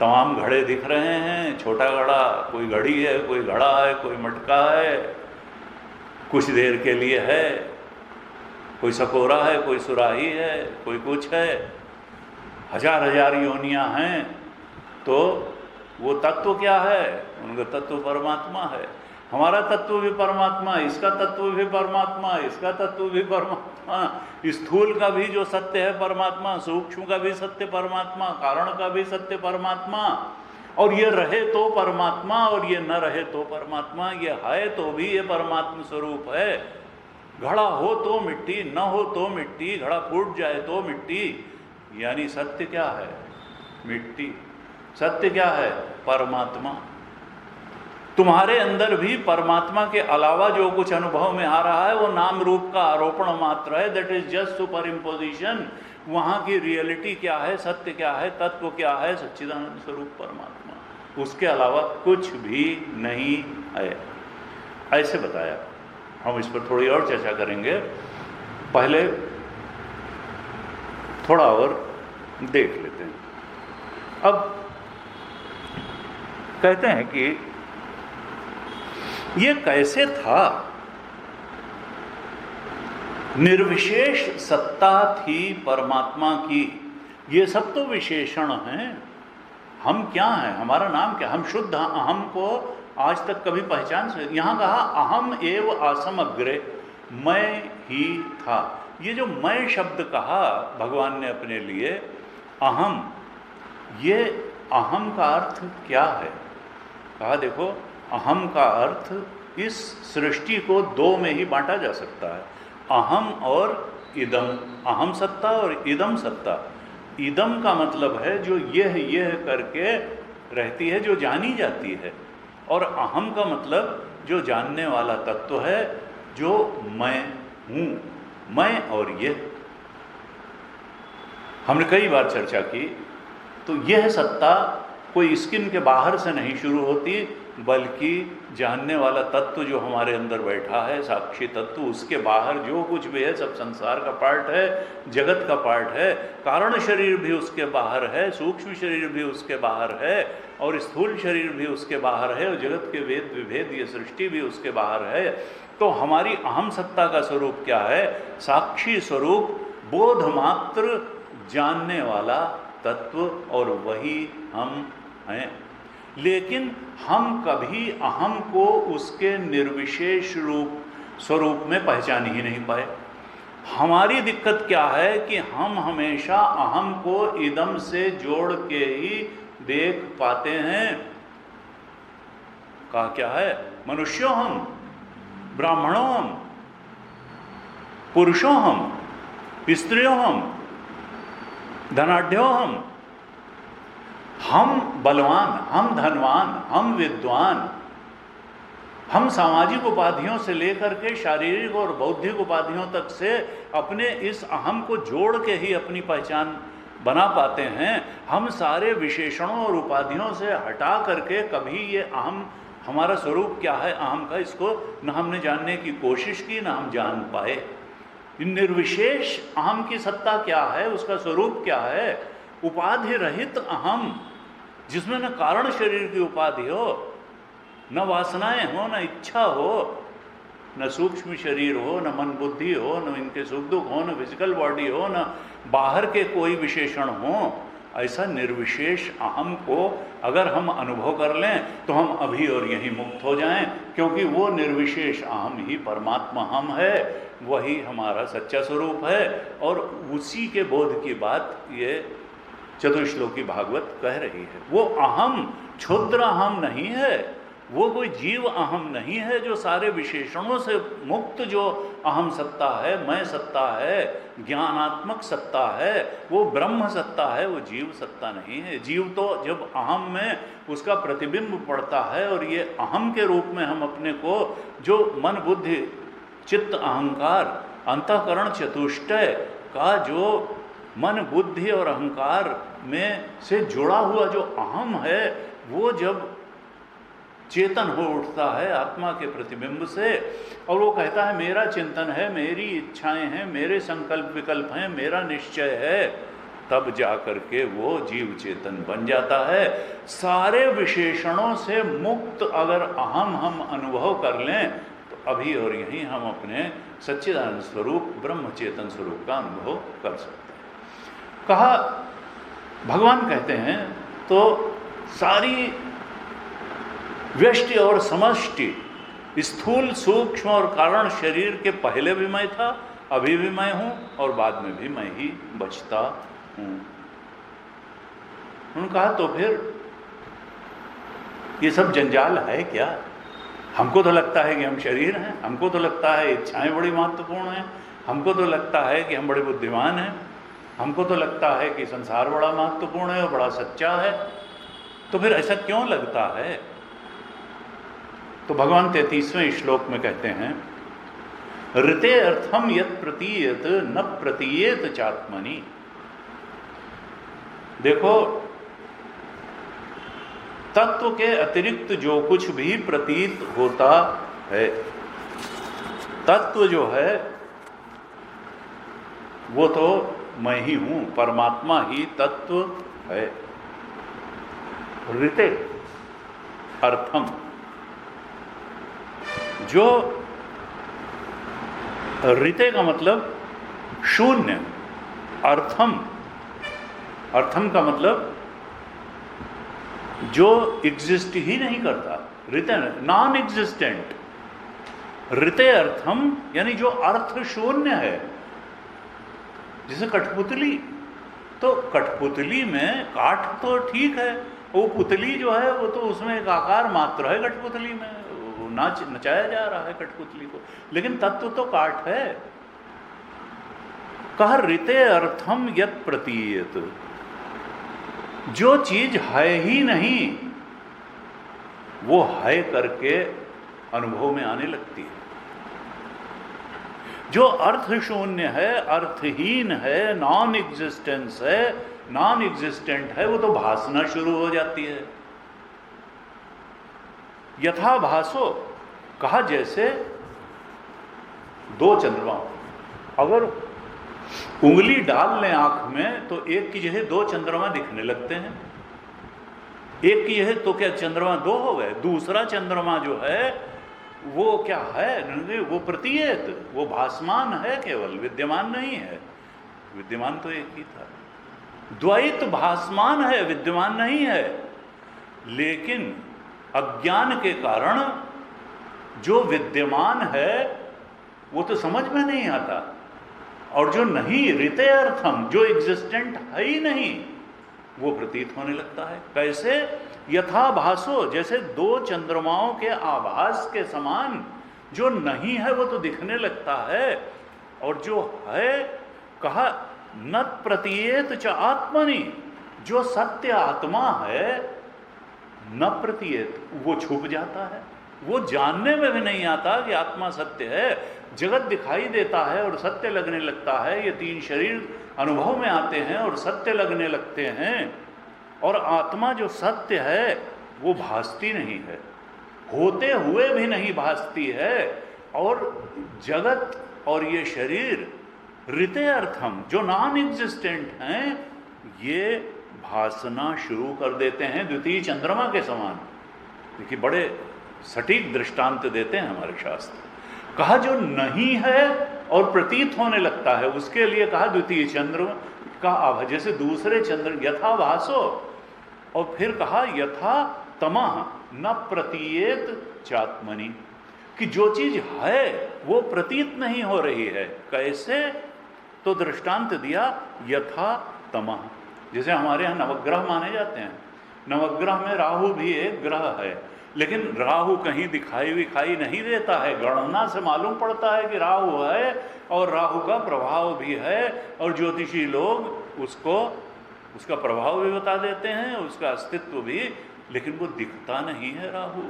तमाम घड़े दिख रहे हैं। छोटा घड़ा, कोई घड़ी है, कोई घड़ा है, कोई मटका है, कुछ देर के लिए है, कोई सकोरा है, कोई सुराही है, कोई कुछ है, हजार हजार योनियां हैं। तो वो तत्व क्या है? उनका तत्व परमात्मा है। हमारा तत्व भी परमात्मा, इसका तत्व भी परमात्मा, इसका तत्व भी परमात्मा, स्थूल का भी जो सत्य है परमात्मा, सूक्ष्म का भी सत्य परमात्मा, कारण का भी सत्य परमात्मा। और ये रहे तो परमात्मा और ये न रहे तो परमात्मा, ये है तो भी ये परमात्मा स्वरूप है। घड़ा हो तो मिट्टी, न हो तो मिट्टी, घड़ा फूट जाए तो मिट्टी। यानी सत्य क्या है? मिट्टी। सत्य क्या है? परमात्मा। तुम्हारे अंदर भी परमात्मा के अलावा जो कुछ अनुभव में आ रहा है वो नाम रूप का आरोपण मात्र है, that is just super imposition. वहाँ की रियलिटी क्या है, सत्य क्या है, तत्व क्या है? सच्चिदानंद स्वरूप परमात्मा, उसके अलावा कुछ भी नहीं है। ऐसे बताया। हम इस पर थोड़ी और चर्चा करेंगे, पहले थोड़ा और देख लेते हैं। अब कहते हैं कि ये कैसे था? निर्विशेष सत्ता थी परमात्मा की। ये सब तो विशेषण हैं। हम क्या हैं? हमारा नाम क्या? हम शुद्ध अहम को आज तक कभी पहचान से, यहाँ कहा अहम एव आसम अग्रे, मैं ही था। ये जो मैं शब्द कहा भगवान ने अपने लिए, अहम, ये अहम का अर्थ क्या है? कहा देखो, अहम का अर्थ इस सृष्टि को दो में ही बांटा जा सकता है, अहम और इदम। अहम सत्ता और इदम सत्ता। इदम का मतलब है जो यह करके रहती है, जो जानी जाती है, और अहम का मतलब जो जानने वाला तत्व है, जो मैं हूँ, मैं और ये। हमने कई बार चर्चा की। तो यह सत्ता कोई स्किन के बाहर से नहीं शुरू होती, बल्कि जानने वाला तत्व जो हमारे अंदर बैठा है, साक्षी तत्व, उसके बाहर जो कुछ भी है सब संसार का पार्ट है, जगत का पार्ट है। कारण शरीर भी उसके बाहर है, सूक्ष्म शरीर भी उसके बाहर है, और स्थूल शरीर भी उसके बाहर है, और जगत के वेद विभेद, ये सृष्टि भी उसके बाहर है। तो हमारी अहम सत्ता का स्वरूप क्या है? साक्षी स्वरूप, बोध मात्र, जानने वाला तत्व, और वही हम हैं। लेकिन हम कभी अहम को उसके निर्विशेष स्वरूप में पहचान ही नहीं पाए। हमारी दिक्कत क्या है कि हम हमेशा अहम को इदम से जोड़ के ही देख पाते हैं। कहा क्या है? मनुष्यों हम, ब्राह्मणों हम, पुरुषों हम, स्त्रियों हम, धनाढ्यों हम बलवान, हम धनवान, हम विद्वान, हम सामाजिक उपाधियों से लेकर के शारीरिक और बौद्धिक उपाधियों तक से अपने इस अहम को जोड़ के ही अपनी पहचान बना पाते हैं। हम सारे विशेषणों और उपाधियों से हटा करके कभी ये अहम, हमारा स्वरूप क्या है अहम का, इसको न हमने जानने की कोशिश की, न हम जान पाए। निर्विशेष अहम की सत्ता क्या है, उसका स्वरूप क्या है? उपाधि रहित अहम, जिसमें न कारण शरीर की उपाधि हो, न वासनाएं हो, न इच्छा हो, न सूक्ष्म शरीर हो, न मन बुद्धि हो, न इनके सुख दुख हो, न फिजिकल बॉडी हो, न बाहर के कोई विशेषण हो। ऐसा निर्विशेष अहम को अगर हम अनुभव कर लें तो हम अभी और यहीं मुक्त हो जाएं, क्योंकि वो निर्विशेष अहम ही परमात्मा हम है, वही हमारा सच्चा स्वरूप है। और उसी के बोध की बात ये चतुश्लोकी भागवत कह रही है। वो अहम क्षुद्र अहम नहीं है, वो कोई जीव अहम नहीं है जो सारे विशेषणों से मुक्त जो अहम सत्ता है, मैं सत्ता है, ज्ञानात्मक सत्ता है, वो ब्रह्म सत्ता है, वो जीव सत्ता नहीं है। जीव तो जब अहम में उसका प्रतिबिंब पड़ता है और ये अहम के रूप में हम अपने को जो मन बुद्धि चित्त अहंकार अंतःकरण चतुष्टय का जो मन बुद्धि और अहंकार में से जुड़ा हुआ जो अहम है, वो जब चेतन हो उठता है आत्मा के प्रतिबिंब से और वो कहता है मेरा चिंतन है, मेरी इच्छाएं हैं, मेरे संकल्प विकल्प हैं, मेरा निश्चय है, तब जाकर के वो जीव चेतन बन जाता है। सारे विशेषणों से मुक्त अगर अहम हम अनुभव कर लें तो अभी और यहीं हम अपने सच्चिदानंद स्वरूप ब्रह्म चेतन स्वरूप का अनुभव कर सकते हैं। कहा भगवान कहते हैं तो सारी व्यष्टि और समष्टि, स्थूल सूक्ष्म और कारण शरीर के पहले भी मैं था, अभी भी मैं हूं और बाद में भी मैं ही बचता हूं। उन्होंने कहा तो फिर ये सब जंजाल है क्या? हमको तो लगता है कि हम शरीर हैं, हमको तो लगता है इच्छाएं बड़ी महत्वपूर्ण हैं, हमको तो लगता है कि हम बड़े बुद्धिमान हैं, हमको तो लगता है कि संसार बड़ा महत्वपूर्ण है और बड़ा सच्चा है, तो फिर ऐसा क्यों लगता है? तो भगवान 33वें श्लोक में कहते हैं ऋते अर्थम यत् प्रतीयत न प्रतीयेत चात्मनि। देखो, तत्व के अतिरिक्त जो कुछ भी प्रतीत होता है, तत्व जो है वो तो मैं ही हूं, परमात्मा ही तत्व है। ऋते अर्थम, जो ऋते का मतलब शून्य, अर्थम, अर्थम का मतलब जो एग्जिस्ट ही नहीं करता, ऋते नॉन एग्जिस्टेंट। ऋते अर्थम यानी जो अर्थ शून्य है। जैसे कठपुतली, तो कठपुतली में काठ तो ठीक है, वो पुतली जो है वो तो उसमें एक आकार मात्र है, कठपुतली में नचाया जा रहा है कठपुतली को, लेकिन तत्व तो काठ है। कह ऋते अर्थम यत् प्रतीयत, जो चीज है ही नहीं वो है करके अनुभव में आने लगती है। जो अर्थ शून्य है, अर्थहीन है, नॉन एग्जिस्टेंस है, नॉन एग्जिस्टेंट है, वो तो भासना शुरू हो जाती है। यथा भासो, कहा जैसे दो चंद्रमा, अगर उंगली डाल लें आंख में तो एक की जगह दो चंद्रमा दिखने लगते हैं। एक की जगह तो क्या चंद्रमा दो हो गए? दूसरा चंद्रमा जो है वो क्या है? वो प्रतीयत, वो भासमान है, केवल विद्यमान नहीं है। विद्यमान तो एक ही था। द्वैत भासमान है, विद्यमान नहीं है। लेकिन अज्ञान के कारण जो विद्यमान है वो तो समझ में नहीं आता, और जो नहीं, ऋते अर्थम, जो एग्जिस्टेंट है ही नहीं, वो प्रतीत होने लगता है। कैसे? यथा भासो, जैसे दो चंद्रमाओं के आभास के समान जो नहीं है वो तो दिखने लगता है, और जो है, कहा न प्रतीयेत च आत्मनि, जो सत्य आत्मा है, न प्रतीयत, वो छुप जाता है, वो जानने में भी नहीं आता कि आत्मा सत्य है। जगत दिखाई देता है और सत्य लगने लगता है, ये तीन शरीर अनुभव में आते हैं और सत्य लगने लगते हैं, और आत्मा जो सत्य है वो भासती नहीं है, होते हुए भी नहीं भासती है। और जगत और ये शरीर ऋते अर्थम, जो नॉन एग्जिस्टेंट हैं, ये भासना शुरू कर देते हैं द्वितीय चंद्रमा के समान। देखिए, बड़े सटीक दृष्टांत देते हैं हमारे शास्त्र। कहा जो नहीं है और प्रतीत होने लगता है, उसके लिए कहा द्वितीय चंद्र का आभा, जैसे दूसरे चंद्र, यथा भासो, और फिर कहा यथा तमः न प्रतीयेत चात्मनि, कि जो चीज है वो प्रतीत नहीं हो रही है। कैसे? तो दृष्टांत दिया यथा तमः, जैसे हमारे यहाँ नवग्रह माने जाते हैं, नवग्रह में राहु भी एक ग्रह है, लेकिन राहु कहीं दिखाई नहीं देता है। गणना से मालूम पड़ता है कि राहु है और राहु का प्रभाव भी है, और ज्योतिषी लोग उसका प्रभाव भी बता देते हैं, उसका अस्तित्व भी, लेकिन वो दिखता नहीं है राहु,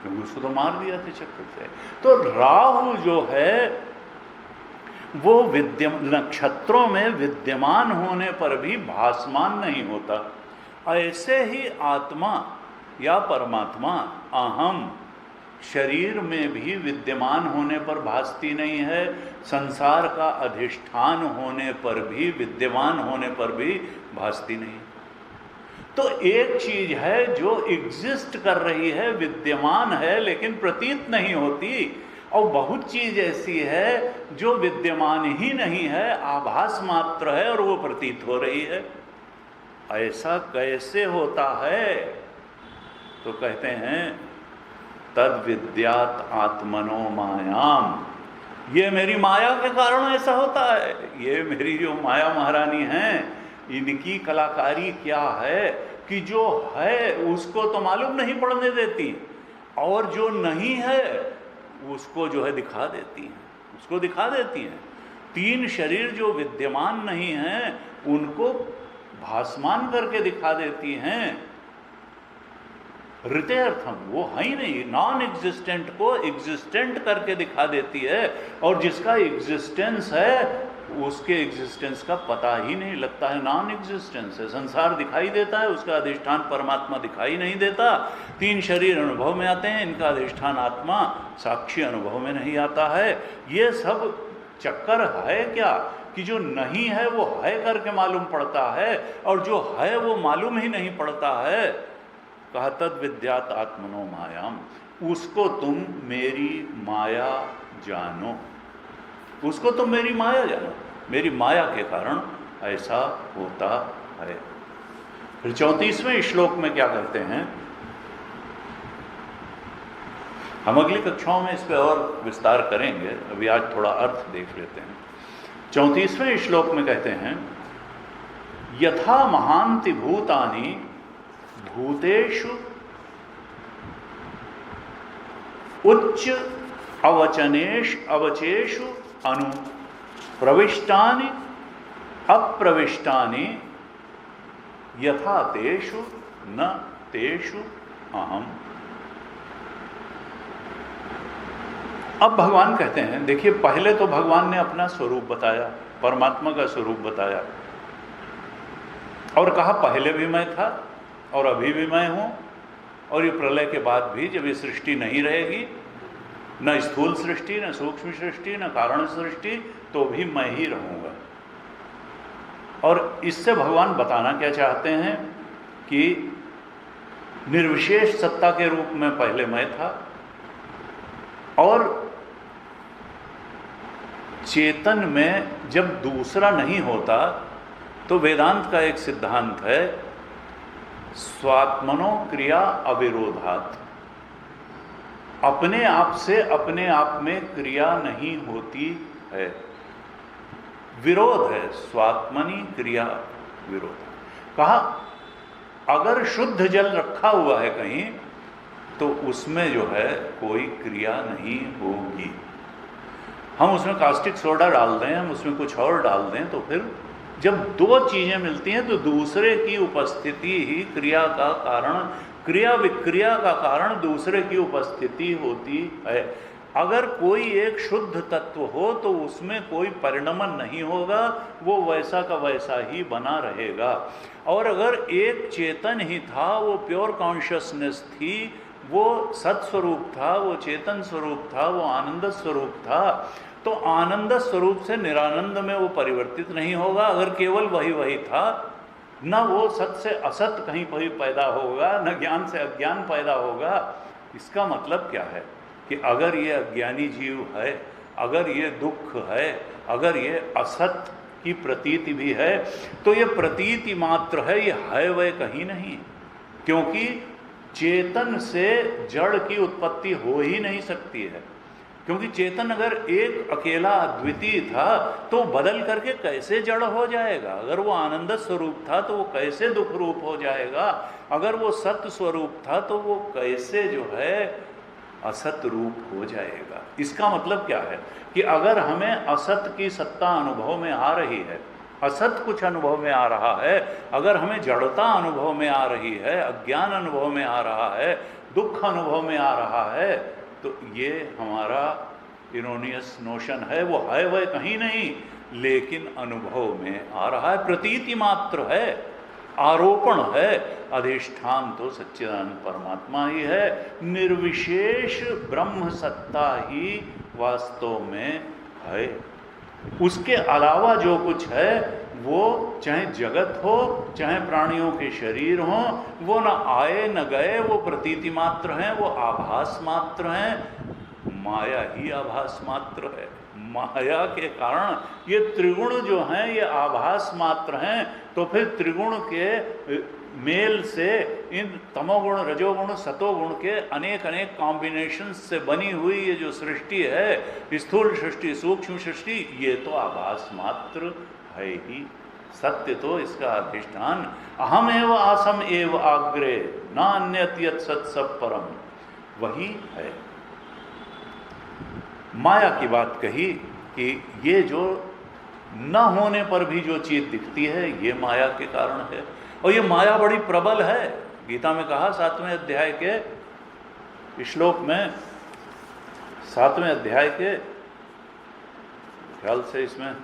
क्योंकि उसको तो मार दिया था चक्र से। तो राहु जो है वो नक्षत्रों में विद्यमान होने पर भी भासमान नहीं होता। ऐसे ही आत्मा या परमात्मा अहम शरीर में भी विद्यमान होने पर भासती नहीं है, संसार का अधिष्ठान होने पर भी, विद्यमान होने पर भी भासती नहीं। तो एक चीज है जो एग्जिस्ट कर रही है, विद्यमान है, लेकिन प्रतीत नहीं होती, और बहुत चीज ऐसी है जो विद्यमान ही नहीं है, आभास मात्र है और वो प्रतीत हो रही है। ऐसा कैसे होता है? तो कहते हैं तद विद्यात आत्मनो मायाम। ये मेरी माया के कारण ऐसा होता है। ये मेरी जो माया महारानी हैं, इनकी कलाकारी क्या है कि जो है उसको तो मालूम नहीं पड़ने देती, और जो नहीं है उसको जो है दिखा देती हैं, उसको दिखा देती हैं। तीन शरीर जो विद्यमान नहीं हैं उनको भासमान करके दिखा देती हैं। ऋतेर्थम, वो है ही नहीं, नॉन एग्जिस्टेंट को एग्जिस्टेंट करके दिखा देती है, और जिसका एग्जिस्टेंस है उसके एग्जिस्टेंस का पता ही नहीं लगता है, नॉन एग्जिस्टेंस है। संसार दिखाई देता है, उसका अधिष्ठान परमात्मा दिखाई नहीं देता। तीन शरीर अनुभव में आते हैं, इनका अधिष्ठान आत्मा साक्षी अनुभव में नहीं आता है। ये सब चक्कर है क्या कि जो नहीं है वो है करके मालूम पड़ता है, और जो है वो मालूम ही नहीं पड़ता है। कहा तद विद्यात आत्मनो मायाम, उसको तुम मेरी माया जानो, उसको तुम मेरी माया जानो, मेरी माया के कारण ऐसा होता है। फिर 34वें श्लोक में क्या कहते हैं, हम अगली कक्षाओं में इस पर और विस्तार करेंगे, अभी आज थोड़ा अर्थ देख लेते हैं। 34वें श्लोक में कहते हैं यथा महांति भूतानि भूतेषु उच्च अवचेषु अनु प्रविष्टानि अप्रविष्टानि यथा तेषु न तेषु अहम। अब भगवान कहते हैं, देखिए पहले तो भगवान ने अपना स्वरूप बताया, परमात्मा का स्वरूप बताया, और कहा पहले भी मैं था और अभी भी मैं हूं, और ये प्रलय के बाद भी जब ये सृष्टि नहीं रहेगी, न स्थूल सृष्टि, न सूक्ष्म सृष्टि, न कारण सृष्टि, तो भी मैं ही रहूंगा। और इससे भगवान बताना क्या चाहते हैं कि निर्विशेष सत्ता के रूप में पहले मैं था, और चेतन में जब दूसरा नहीं होता तो वेदांत का एक सिद्धांत है स्वात्मनो क्रिया अविरोधात्, अपने आप से अपने आप में क्रिया नहीं होती है, विरोध है, स्वात्मनि क्रिया विरोध। कहा अगर शुद्ध जल रखा हुआ है कहीं तो उसमें जो है कोई क्रिया नहीं होगी। हम उसमें कास्टिक सोडा डाल दें, हम उसमें कुछ और डाल दें, तो फिर जब दो चीजें मिलती हैं तो दूसरे की उपस्थिति ही क्रिया का कारण, क्रिया विक्रिया का कारण दूसरे की उपस्थिति होती है। अगर कोई एक शुद्ध तत्व हो तो उसमें कोई परिणमन नहीं होगा, वो वैसा का वैसा ही बना रहेगा। और अगर एक चेतन ही था, वो प्योर कॉन्शियसनेस थी, वो सत्स्वरूप था, वो चेतन स्वरूप था, वो आनंद स्वरूप था, तो आनंद स्वरूप से निरानंद में वो परिवर्तित नहीं होगा। अगर केवल वही था, न वो सत से असत कहीं पर पैदा होगा, न ज्ञान से अज्ञान पैदा होगा। इसका मतलब क्या है कि अगर ये अज्ञानी जीव है, अगर ये दुख है, अगर ये असत की प्रतीति भी है, तो ये प्रतीति मात्र है, ये है वह कहीं नहीं। क्योंकि चेतन से जड़ की उत्पत्ति हो ही नहीं सकती है। क्योंकि चेतन अगर एक अकेला अद्वितीय था तो बदल करके कैसे जड़ हो जाएगा? अगर वो आनंद स्वरूप था तो वो कैसे दुख रूप हो जाएगा? अगर वो सत्य स्वरूप था तो वो कैसे जो है असत रूप हो जाएगा? इसका मतलब क्या है कि अगर हमें असत की सत्ता अनुभव में आ रही है, असत कुछ अनुभव में आ रहा है, अगर हमें जड़ता अनुभव में आ रही है, अज्ञान अनुभव में आ रहा है, दुख अनुभव में आ रहा है, तो ये हमारा इरोनियस नोशन है, वो है वह कहीं नहीं, लेकिन अनुभव में आ रहा है, प्रतीति मात्र है, आरोपण है। अधिष्ठान तो सच्चिदानंद परमात्मा ही है, निर्विशेष ब्रह्म सत्ता ही वास्तव में है। उसके अलावा जो कुछ है वो चाहे जगत हो, चाहे प्राणियों के शरीर हो, वो न आए न गए, वो प्रतीति मात्र हैं, वो आभास मात्र हैं। माया ही आभास मात्र है। माया के कारण ये त्रिगुण जो हैं ये आभास मात्र हैं। तो फिर त्रिगुण के मेल से इन तमोगुण, रजोगुण, सतोगुण के अनेक अनेक कॉम्बिनेशन से बनी हुई ये जो सृष्टि है, स्थूल सृष्टि, सूक्ष्म सृष्टि, ये तो आभास मात्र है ही। सत्य तो इसका अधिष्ठान अहम एव आसम एव आग्रे नान्यत यत् सत् सब परम, वही है। माया की बात कही कि ये जो न होने पर भी जो चीज दिखती है ये माया के कारण है, और ये माया बड़ी प्रबल है। गीता में कहा 7वें अध्याय के श्लोक में, 7वें अध्याय के ख्याल से इसमें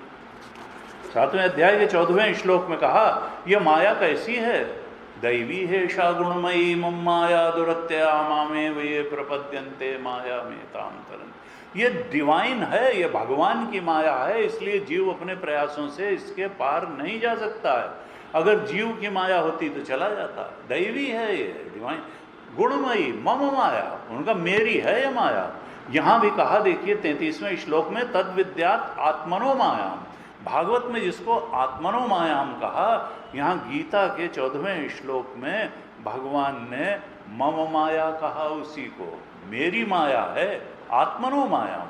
7वें अध्याय के 14वें श्लोक में कहा यह माया कैसी है? दैवी है शा गुणमयी मम माया दुरत्या मामे वे प्रपद्यन्ते माया में ताम तरन। ये डिवाइन है, ये भगवान की माया है, इसलिए जीव अपने प्रयासों से इसके पार नहीं जा सकता है। अगर जीव की माया होती तो चला जाता। दैवी है ये, डिवाइन, गुणमयी मम माया, उनका मेरी है ये माया। यहाँ भी कहा देखिए 33वें श्लोक में तद विद्यात आत्मनो मायाम, भागवत में जिसको आत्मनो मायाम कहा, यहाँ गीता के 14वें श्लोक में भगवान ने मम माया कहा उसी को, मेरी माया है, आत्मनो मायाम,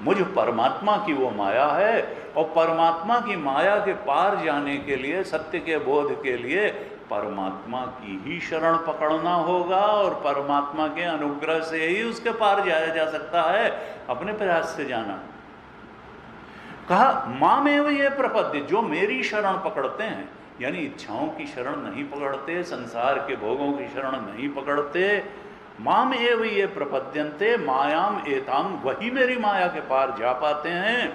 मुझ परमात्मा की वो माया है। और परमात्मा की माया के पार जाने के लिए, सत्य के बोध के लिए परमात्मा की ही शरण पकड़ना होगा, और परमात्मा के अनुग्रह से ही उसके पार जाया जा सकता है, अपने प्रयास से जाना। कहा मामेव ये प्रपद्य, जो मेरी शरण पकड़ते हैं, यानी इच्छाओं की शरण नहीं पकड़ते, संसार के भोगों की शरण नहीं पकड़ते, माम एव ये प्रपद्यन्ते मायाम एताम, वही मेरी माया के पार जा पाते हैं,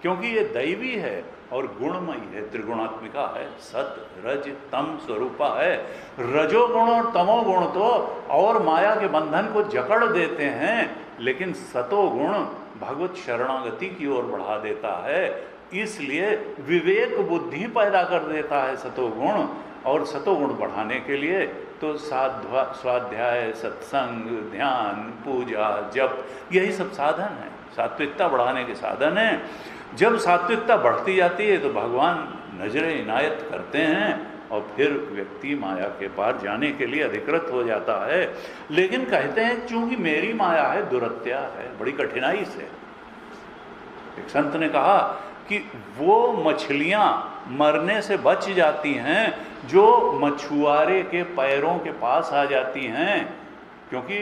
क्योंकि ये दैवी है और गुणमयी है, त्रिगुणात्मिका है, सत रज तम स्वरूपा है। रजोगुण और तमोगुण तो और माया के बंधन को जकड़ देते हैं, लेकिन सतोगुण भगवत शरणागति की ओर बढ़ा देता है, इसलिए विवेक बुद्धि पैदा कर देता है सतोगुण। और सतोगुण बढ़ाने के लिए तो स्वाध्याय, सत्संग, ध्यान, पूजा, जप, यही सब साधन है, सात्विकता बढ़ाने के साधन हैं। जब सात्विकता बढ़ती जाती है तो भगवान नजरे इनायत करते हैं और फिर व्यक्ति माया के पार जाने के लिए अधिकृत हो जाता है। लेकिन कहते हैं चूंकि मेरी माया है, दुरत्या है, बड़ी कठिनाई से। एक संत ने कहा कि वो मछलियां मरने से बच जाती हैं जो मछुआरे के पैरों के पास आ जाती हैं, क्योंकि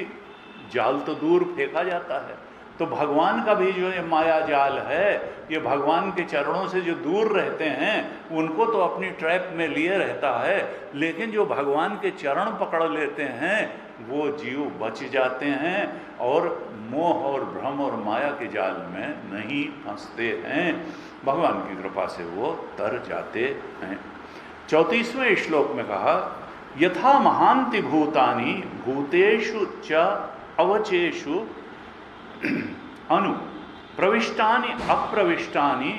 जाल तो दूर फेंका जाता है। तो भगवान का भी जो ये माया जाल है, ये भगवान के चरणों से जो दूर रहते हैं उनको तो अपनी ट्रैप में लिए रहता है, लेकिन जो भगवान के चरण पकड़ लेते हैं वो जीव बच जाते हैं और मोह और भ्रम और माया के जाल में नहीं फंसते हैं, भगवान की कृपा से वो तर जाते हैं। 34वें श्लोक में कहा यथा महांति भूतानि भूतेषु च अवचेषु अनु प्रविष्टानि अप्रविष्टानि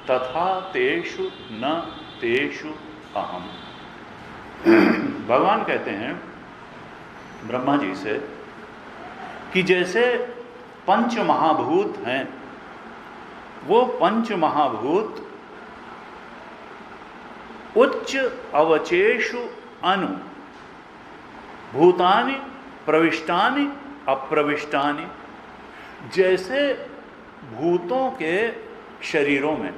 तथा तेषु न तेषु अहम। भगवान कहते हैं ब्रह्मा जी से कि जैसे पंच महाभूत हैं, वो पंच महाभूत उच्च अवचेषु अनु भूतानि प्रविष्टानि अप्रविष्टानि, जैसे भूतों के शरीरों में,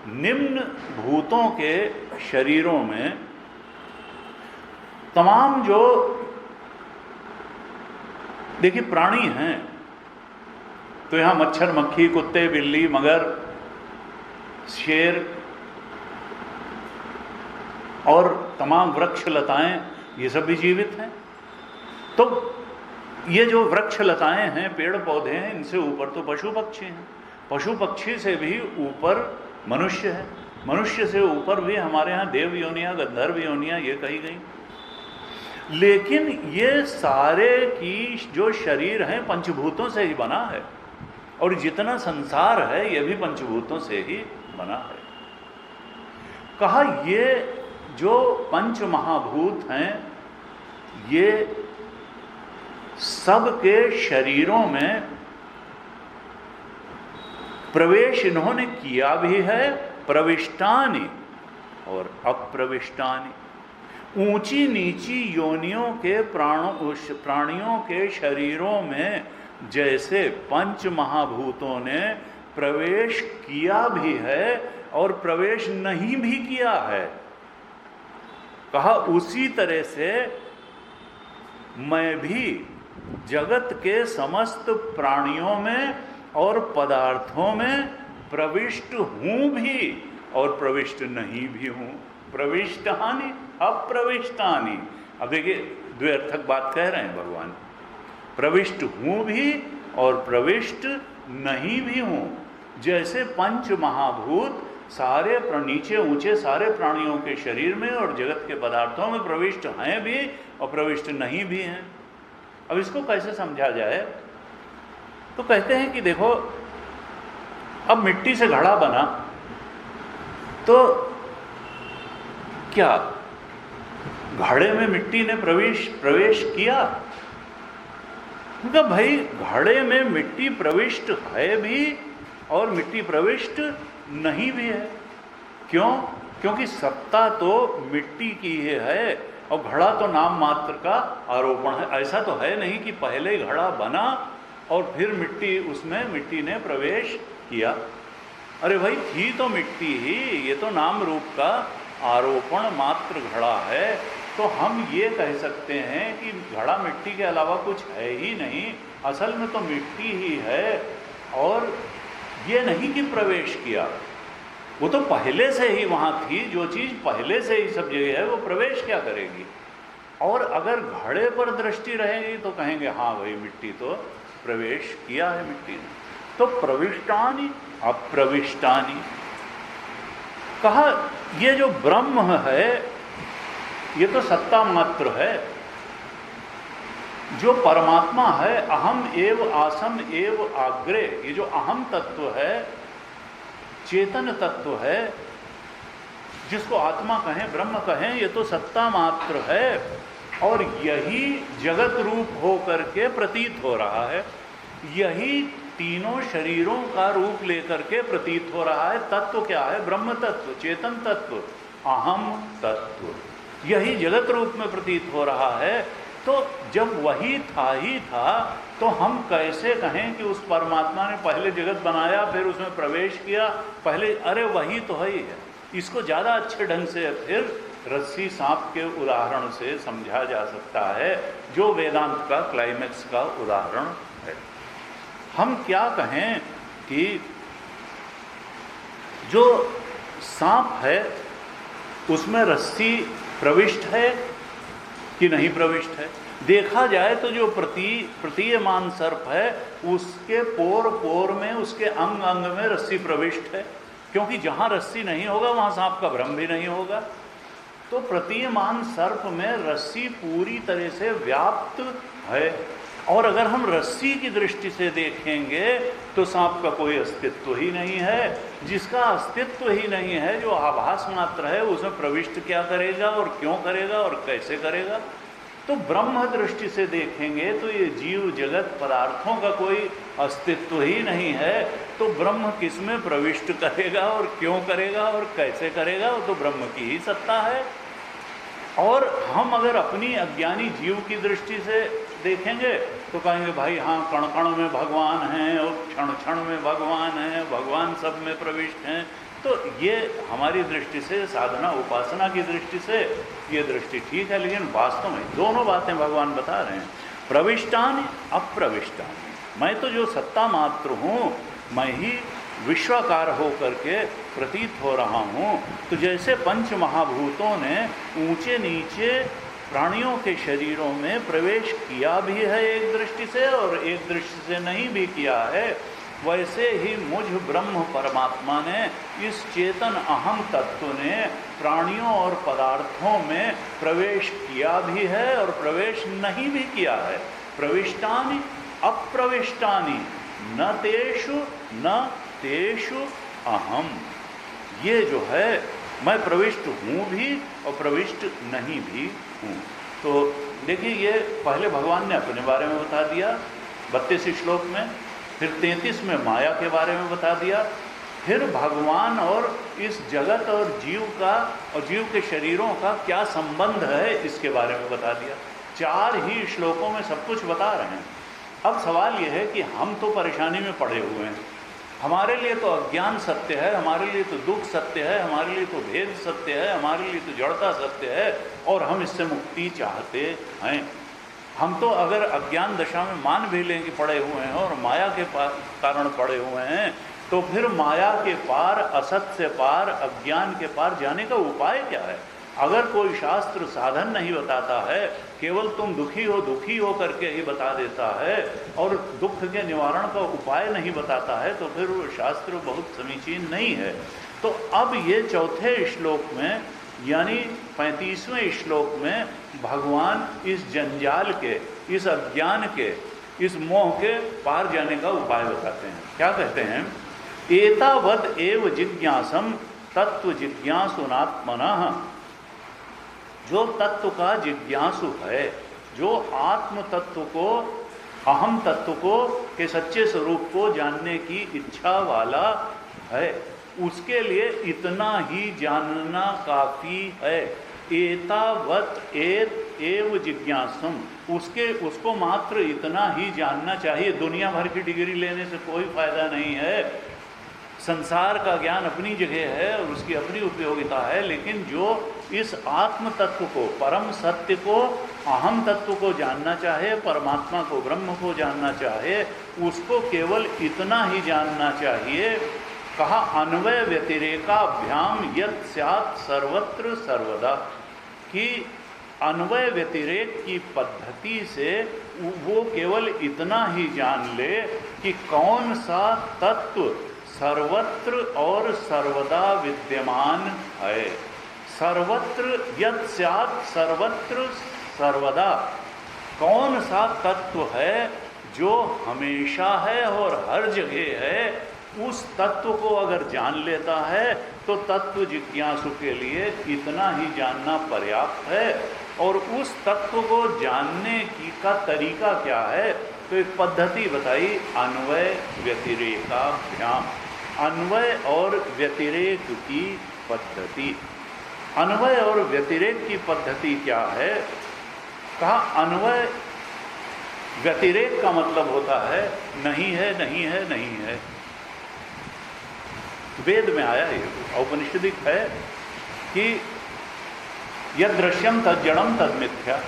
निम्न भूतों के शरीरों में तमाम जो देखिए प्राणी हैं, तो यहां मच्छर, मक्खी, कुत्ते, बिल्ली, मगर, शेर और तमाम वृक्ष लताएं, ये सब भी जीवित हैं। तो ये जो वृक्ष लताएं हैं, पेड़ पौधे हैं, इनसे ऊपर तो पशु पक्षी हैं, पशु पक्षी से भी ऊपर मनुष्य है, मनुष्य से ऊपर भी हमारे यहाँ देव योनियाँ, गंधर्व योनियाँ ये कही गई। लेकिन ये सारे की जो शरीर हैं पंचभूतों से ही बना है, और जितना संसार है ये भी पंचभूतों से ही बना है। कहा ये जो पंच महाभूत हैं ये सबके शरीरों में प्रवेश इन्होंने किया भी है, प्रविष्टानि और अप्रविष्टानि। ऊंची नीची योनियों के प्राणियों के शरीरों में जैसे पंच महाभूतों ने प्रवेश किया भी है और प्रवेश नहीं भी किया है, कहा उसी तरह से मैं भी जगत के समस्त प्राणियों में और पदार्थों में प्रविष्ट हूं भी और प्रविष्ट नहीं भी हूं। प्रविष्टानि अप्रविष्टानि। अब देखिए द्व्यर्थक बात कह रहे हैं भगवान, प्रविष्ट हूं भी और प्रविष्ट नहीं भी हूं। जैसे पंच महाभूत सारे नीचे ऊंचे सारे प्राणियों के शरीर में और जगत के पदार्थों में प्रविष्ट हैं भी और प्रविष्ट नहीं भी हैं। अब इसको कैसे समझा जाए? तो कहते हैं कि देखो, अब मिट्टी से घड़ा बना तो क्या घड़े में मिट्टी ने प्रवेश किया? क्योंकि भाई घड़े में मिट्टी प्रविष्ट है भी और मिट्टी प्रविष्ट नहीं भी है। क्यों? क्योंकि सत्ता तो मिट्टी की ही है और घड़ा तो नाम मात्र का आरोपण है। ऐसा तो है नहीं कि पहले घड़ा बना और फिर मिट्टी ने प्रवेश किया। अरे भाई थी तो मिट्टी ही, ये तो नाम रूप का आरोपण मात्र घड़ा है। तो हम ये कह सकते हैं कि घड़ा मिट्टी के अलावा कुछ है ही नहीं, असल में तो मिट्टी ही है। और ये नहीं कि प्रवेश किया, वो तो पहले से ही वहाँ थी। जो चीज़ पहले से ही सब जगह है वो प्रवेश क्या करेगी? और अगर घड़े पर दृष्टि रहेगी तो कहेंगे हाँ भाई मिट्टी तो प्रवेश किया है मिट्टी ने। तो प्रविष्टानि अप्रविष्टानि। कहा ये जो ब्रह्म है ये तो सत्ता मात्र है। जो परमात्मा है अहम एव आसम एव आग्रे, ये जो अहम तत्व है, चेतन तत्व है, जिसको आत्मा कहें ब्रह्म कहें, ये तो सत्ता मात्र है और यही जगत रूप हो करके प्रतीत हो रहा है। यही तीनों शरीरों का रूप लेकर के प्रतीत हो रहा है। तत्व क्या है? ब्रह्म तत्व, चेतन तत्व, अहम तत्व, यही जगत रूप में प्रतीत हो रहा है। तो जब वही था ही था तो हम कैसे कहें कि उस परमात्मा ने पहले जगत बनाया फिर उसमें प्रवेश किया? पहले अरे वही तो है ही है। इसको ज़्यादा अच्छे ढंग से फिर रस्सी सांप के उदाहरण से समझा जा सकता है, जो वेदांत का क्लाइमेक्स का उदाहरण है। हम क्या कहें कि जो सांप है उसमें रस्सी प्रविष्ट है कि नहीं प्रविष्ट है? देखा जाए तो जो प्रतीयमान सर्प है उसके पोर पोर में, उसके अंग अंग में रस्सी प्रविष्ट है, क्योंकि जहाँ रस्सी नहीं होगा वहाँ सांप का भ्रम भी नहीं होगा। तो प्रतीयमान सर्प में रस्सी पूरी तरह से व्याप्त है। और अगर हम रस्सी की दृष्टि से देखेंगे तो सांप का कोई अस्तित्व ही नहीं है। जिसका अस्तित्व ही नहीं है, जो आभास मात्र है, उसमें प्रविष्ट क्या करेगा और क्यों करेगा और कैसे करेगा? तो ब्रह्म दृष्टि से देखेंगे तो ये जीव जगत पदार्थों का कोई अस्तित्व ही नहीं है। तो ब्रह्म किस में प्रविष्ट करेगा और क्यों करेगा और कैसे करेगा? वो तो ब्रह्म की ही सत्ता है। और हम अगर अपनी अज्ञानी जीव की दृष्टि से देखेंगे तो कहेंगे भाई हाँ, कण कण में भगवान हैं और क्षण क्षण में भगवान हैं, भगवान सब में प्रविष्ट हैं। तो ये हमारी दृष्टि से, साधना उपासना की दृष्टि से ये दृष्टि ठीक है, लेकिन वास्तव में दोनों बातें भगवान बता रहे हैं। प्रविष्टानि अप्रविष्टानि, मैं तो जो सत्ता मात्र हूँ, मैं ही विश्वाकार हो करके प्रतीत हो रहा हूँ। तो जैसे पंच महाभूतों ने ऊंचे नीचे प्राणियों के शरीरों में प्रवेश किया भी है एक दृष्टि से और एक दृष्टि से नहीं भी किया है, वैसे ही मुझ ब्रह्म परमात्मा ने, इस चेतन अहम तत्व ने प्राणियों और पदार्थों में प्रवेश किया भी है और प्रवेश नहीं भी किया है। प्रविष्टानि अप्रविष्टानि न तेषु न तेषु अहम, ये जो है मैं प्रविष्ट हूँ भी और प्रविष्ट नहीं भी हूँ। तो देखिए, ये पहले भगवान ने अपने बारे में बता दिया 32 श्लोक में, फिर 33 में माया के बारे में बता दिया, फिर भगवान और इस जगत और जीव का और जीव के शरीरों का क्या संबंध है इसके बारे में बता दिया। 4 ही श्लोकों में सब कुछ बता रहे हैं। अब सवाल यह है कि हम तो परेशानी में पड़े हुए हैं, हमारे लिए तो अज्ञान सत्य है, हमारे लिए तो दुख सत्य है, हमारे लिए तो भेद सत्य है, हमारे लिए तो जड़ता सत्य है, और हम इससे मुक्ति चाहते हैं। हम तो अगर अज्ञान दशा में मान भी लें कि पड़े हुए हैं और माया के कारण पड़े हुए हैं, तो फिर माया के पार, असत से पार, अज्ञान के पार जाने का उपाय क्या है? अगर कोई शास्त्र साधन नहीं बताता है, केवल तुम दुखी हो करके ही बता देता है और दुख के निवारण का उपाय नहीं बताता है, तो फिर वो शास्त्र बहुत समीचीन नहीं है। तो अब ये 4थे श्लोक में, यानी 35वें श्लोक में भगवान इस जंजाल के, इस अज्ञान के, इस मोह के पार जाने का उपाय बताते हैं। क्या कहते हैं? एतावद एव जिज्ञासम तत्व जिज्ञासुनात्मनः, जो तत्व का जिज्ञासु है, जो आत्म तत्व को, अहम तत्व को, के सच्चे स्वरूप को जानने की इच्छा वाला है, उसके लिए इतना ही जानना काफी है। एतावत एव जिज्ञासुम, उसको मात्र इतना ही जानना चाहिए। दुनिया भर की डिग्री लेने से कोई फायदा नहीं है। संसार का ज्ञान अपनी जगह है और उसकी अपनी उपयोगिता है, लेकिन जो इस आत्म तत्व को, परम सत्य को, अहम तत्व को जानना चाहे, परमात्मा को, ब्रह्म को जानना चाहे, उसको केवल इतना ही जानना चाहिए। कहा अन्वय व्यतिरेकाभ्याम यत् स्यात् सर्वत्र सर्वदा, कि अन्वय व्यतिरेक की पद्धति से वो केवल इतना ही जान ले कि कौन सा तत्व सर्वत्र और सर्वदा विद्यमान है। सर्वत्र यत् स्यात् सर्वत्र सर्वदा, कौन सा तत्व है जो हमेशा है और हर जगह है, उस तत्व को अगर जान लेता है तो तत्व जिज्ञासु के लिए इतना ही जानना पर्याप्त है। और उस तत्व को जानने की का तरीका क्या है? तो एक पद्धति बताई, अन्वय व्यतिरेकाभ्याम, अन्वय और व्यतिरेक की पद्धति। अन्वय और व्यतिरेक की पद्धति क्या है? कहा अन्वय व्यतिरेक का मतलब होता है नहीं है, नहीं है, नहीं है। वेद में आया है, औपनिषदिक है कि यद दृश्यम तद जड़म तद मिथ्या,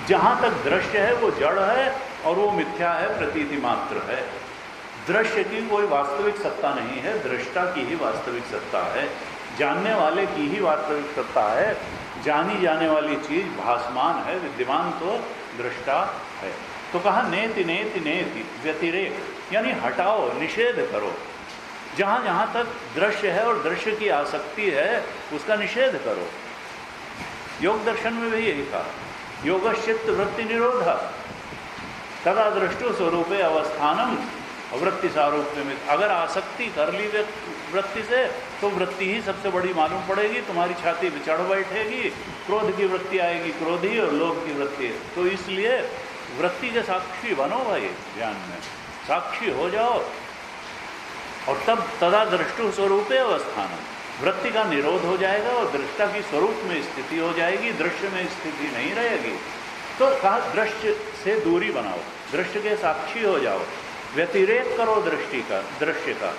जहाँ तक दृश्य है वो जड़ है और वो मिथ्या है, प्रतीति मात्र है। दृश्य की कोई वास्तविक सत्ता नहीं है, दृष्टा की ही वास्तविक सत्ता है, जानने वाले की ही वास्तविक सत्ता है। जानी जाने वाली चीज भासमान है, विद्यमान तो दृष्टा है। तो कहा नेति नेति नेति व्यतिरेक, यानी हटाओ, निषेध करो। जहाँ जहाँ तक दृश्य है और दृश्य की आसक्ति है उसका निषेध करो। योग दर्शन में भी यही कहा, योगश्चित्त वृत्ति निरोध तदा दृष्टो स्वरूपे अवस्थानम वृत्ति सारूप्य में। अगर आसक्ति कर ली वृत्ति से तो वृत्ति ही सबसे बड़ी मालूम पड़ेगी, तुम्हारी छाती पे चढ़ बैठेगी, क्रोध की वृत्ति आएगी, क्रोधी, और लोभ की वृत्ति। तो इसलिए वृत्ति के साक्षी बनो भाई, ज्ञान में साक्षी हो जाओ, और तब तदा दृष्टु स्वरूपे अवस्थानम, वृत्ति का निरोध हो जाएगा और दृष्टा की स्वरूप में स्थिति हो जाएगी, दृश्य में स्थिति नहीं रहेगी। तो कहा दृश्य से दूरी बनाओ। दृश्य के साक्षी हो जाओ, व्यतिरेक करो दृश्य का,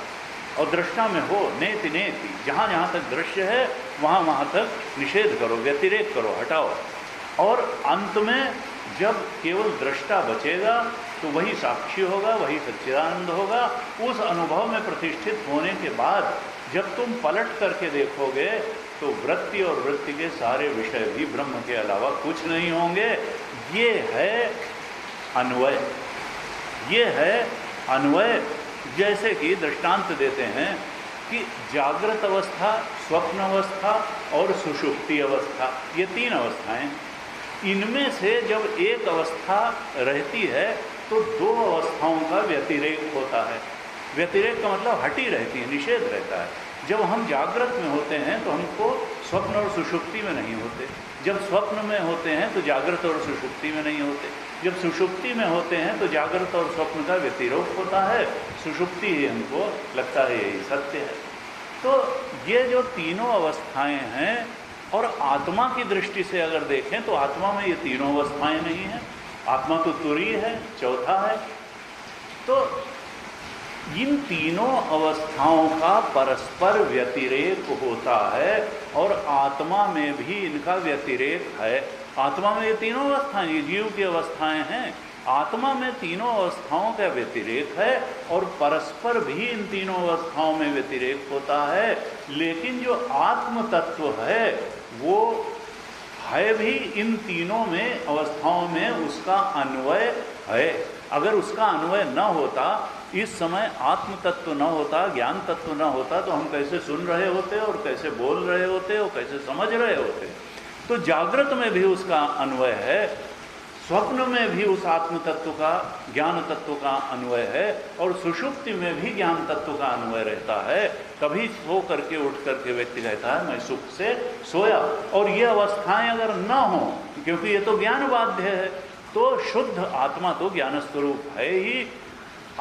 और दृष्टा में हो नेति नेति, जहाँ जहाँ तक दृश्य है वहाँ वहाँ तक निषेध करो, व्यतिरेक करो, हटाओ। और अंत में जब केवल दृष्टा बचेगा तो वही साक्षी होगा, वही सच्चिदानंद होगा। उस अनुभव में प्रतिष्ठित होने के बाद जब तुम पलट करके देखोगे तो वृत्ति और वृत्ति के सारे विषय भी ब्रह्म के अलावा कुछ नहीं होंगे। ये है अन्वय, ये है अन्वय। जैसे कि दृष्टांत देते हैं कि जागृत अवस्था, स्वप्न अवस्था और सुषुप्ति अवस्था, ये 3 अवस्थाएं। इनमें से जब एक अवस्था रहती है तो 2 अवस्थाओं का व्यतिरेक होता है। व्यतिरेक का मतलब हटी रहती है, निषेध रहता है। जब हम जागृत में होते हैं तो हमको स्वप्न और सुषुप्ति में नहीं होते, जब स्वप्न में होते हैं तो जागृत और सुषुप्ति में नहीं होते, जब सुषुप्ति में होते हैं तो जागृत और स्वप्न का व्यतिरोध होता है, सुषुप्ति ही हमको लगता है यही सत्य है। तो ये जो तीनों अवस्थाएं हैं, और आत्मा की दृष्टि से अगर देखें तो आत्मा में ये तीनों अवस्थाएं नहीं हैं, आत्मा तो तुरीय है, चौथा है। तो इन तीनों अवस्थाओं का परस्पर व्यतिरेक होता है और आत्मा में भी इनका व्यतिरेक है। आत्मा में ये तीनों अवस्थाएं, ये जीव की अवस्थाएं हैं, आत्मा में तीनों अवस्थाओं का व्यतिरेक है और परस्पर भी इन तीनों अवस्थाओं में व्यतिरेक होता है। लेकिन जो आत्म तत्व है वो है भी इन तीनों में अवस्थाओं में, उसका अन्वय है। अगर उसका अन्वय न होता, इस समय आत्म तत्व न होता, ज्ञान तत्व न होता, तो हम कैसे सुन रहे होते और कैसे बोल रहे होते और कैसे समझ रहे होते। तो जागृत में भी उसका अन्वय है, स्वप्न में भी उस आत्म तत्व का, ज्ञान तत्व का अन्वय है, और सुषुप्ति में भी ज्ञान तत्व का अन्वय रहता है। कभी सो करके उठ करके व्यक्ति कहता है मैं सुख से सोया, और ये अवस्थाएं अगर न हो, क्योंकि ये तो ज्ञान बाध्य है, तो शुद्ध आत्मा तो ज्ञान स्वरूप है ही,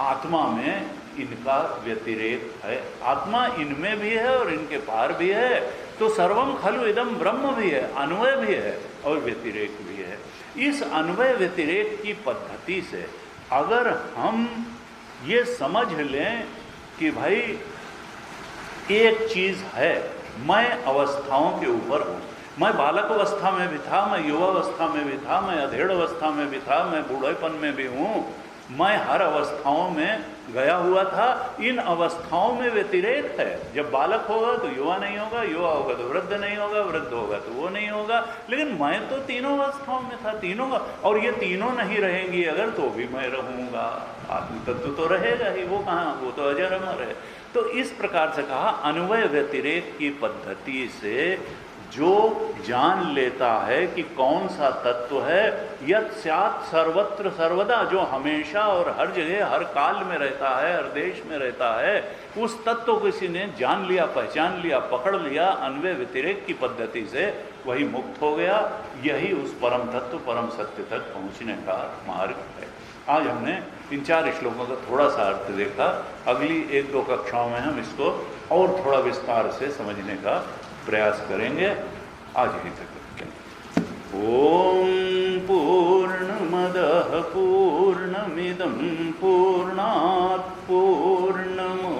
आत्मा में इनका व्यतिरेक है। आत्मा इनमें भी है और इनके पार भी है। तो सर्वम खलु इदम ब्रह्म भी है, अन्वय भी है और व्यतिरेक भी है। इस अन्वय व्यतिरेक की पद्धति से अगर हम ये समझ लें कि भाई एक चीज़ है, मैं अवस्थाओं के ऊपर हूँ, मैं बालक अवस्था में भी था, मैं युवा अवस्था में भी था, मैं अधेड़ अवस्था में भी था, मैं बूढ़ेपन में भी हूँ, मैं हर अवस्थाओं में गया हुआ था। इन अवस्थाओं में व्यतिरेक है। जब बालक होगा तो युवा नहीं होगा, युवा होगा तो वृद्ध नहीं होगा, वृद्ध होगा तो वो नहीं होगा। लेकिन मैं तो तीनों अवस्थाओं में था, तीनों का, और ये तीनों नहीं रहेंगी अगर, तो भी मैं रहूँगा। आत्म तत्व तो रहेगा ही, वो कहाँ, वो तो अजर अमर है। तो इस प्रकार से कहा, अन्वय व्यतिरेक की पद्धति से जो जान लेता है कि कौन सा तत्व है, यत् स्यात् सर्वत्र सर्वदा, जो हमेशा और हर जगह हर काल में रहता है, हर देश में रहता है, उस तत्व को किसी ने जान लिया, पहचान लिया, पकड़ लिया अन्वय व्यतिरेक की पद्धति से, वही मुक्त हो गया। यही उस परम तत्व, परम सत्य तक पहुँचने का मार्ग है। आज हमने इन 4 श्लोकों का थोड़ा सा अर्थ देखा। अगली 1-2 कक्षाओं में हम इसको और थोड़ा विस्तार से समझने का प्रयास करेंगे। आज ही तक रखें। ओम पूर्णमदः पूर्णमिदं पूर्णात् पूर्णमुदच्यते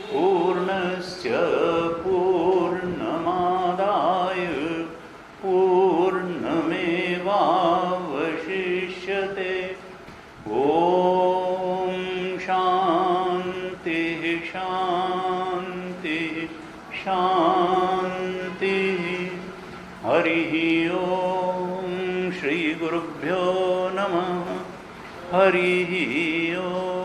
पूर्णस्य पूर्णमादाय पूर्णमेवावशिष्यते। ओम शांति शांति शांति। हरि ओम। श्री गुरुभ्यो नमः। हरि ओम।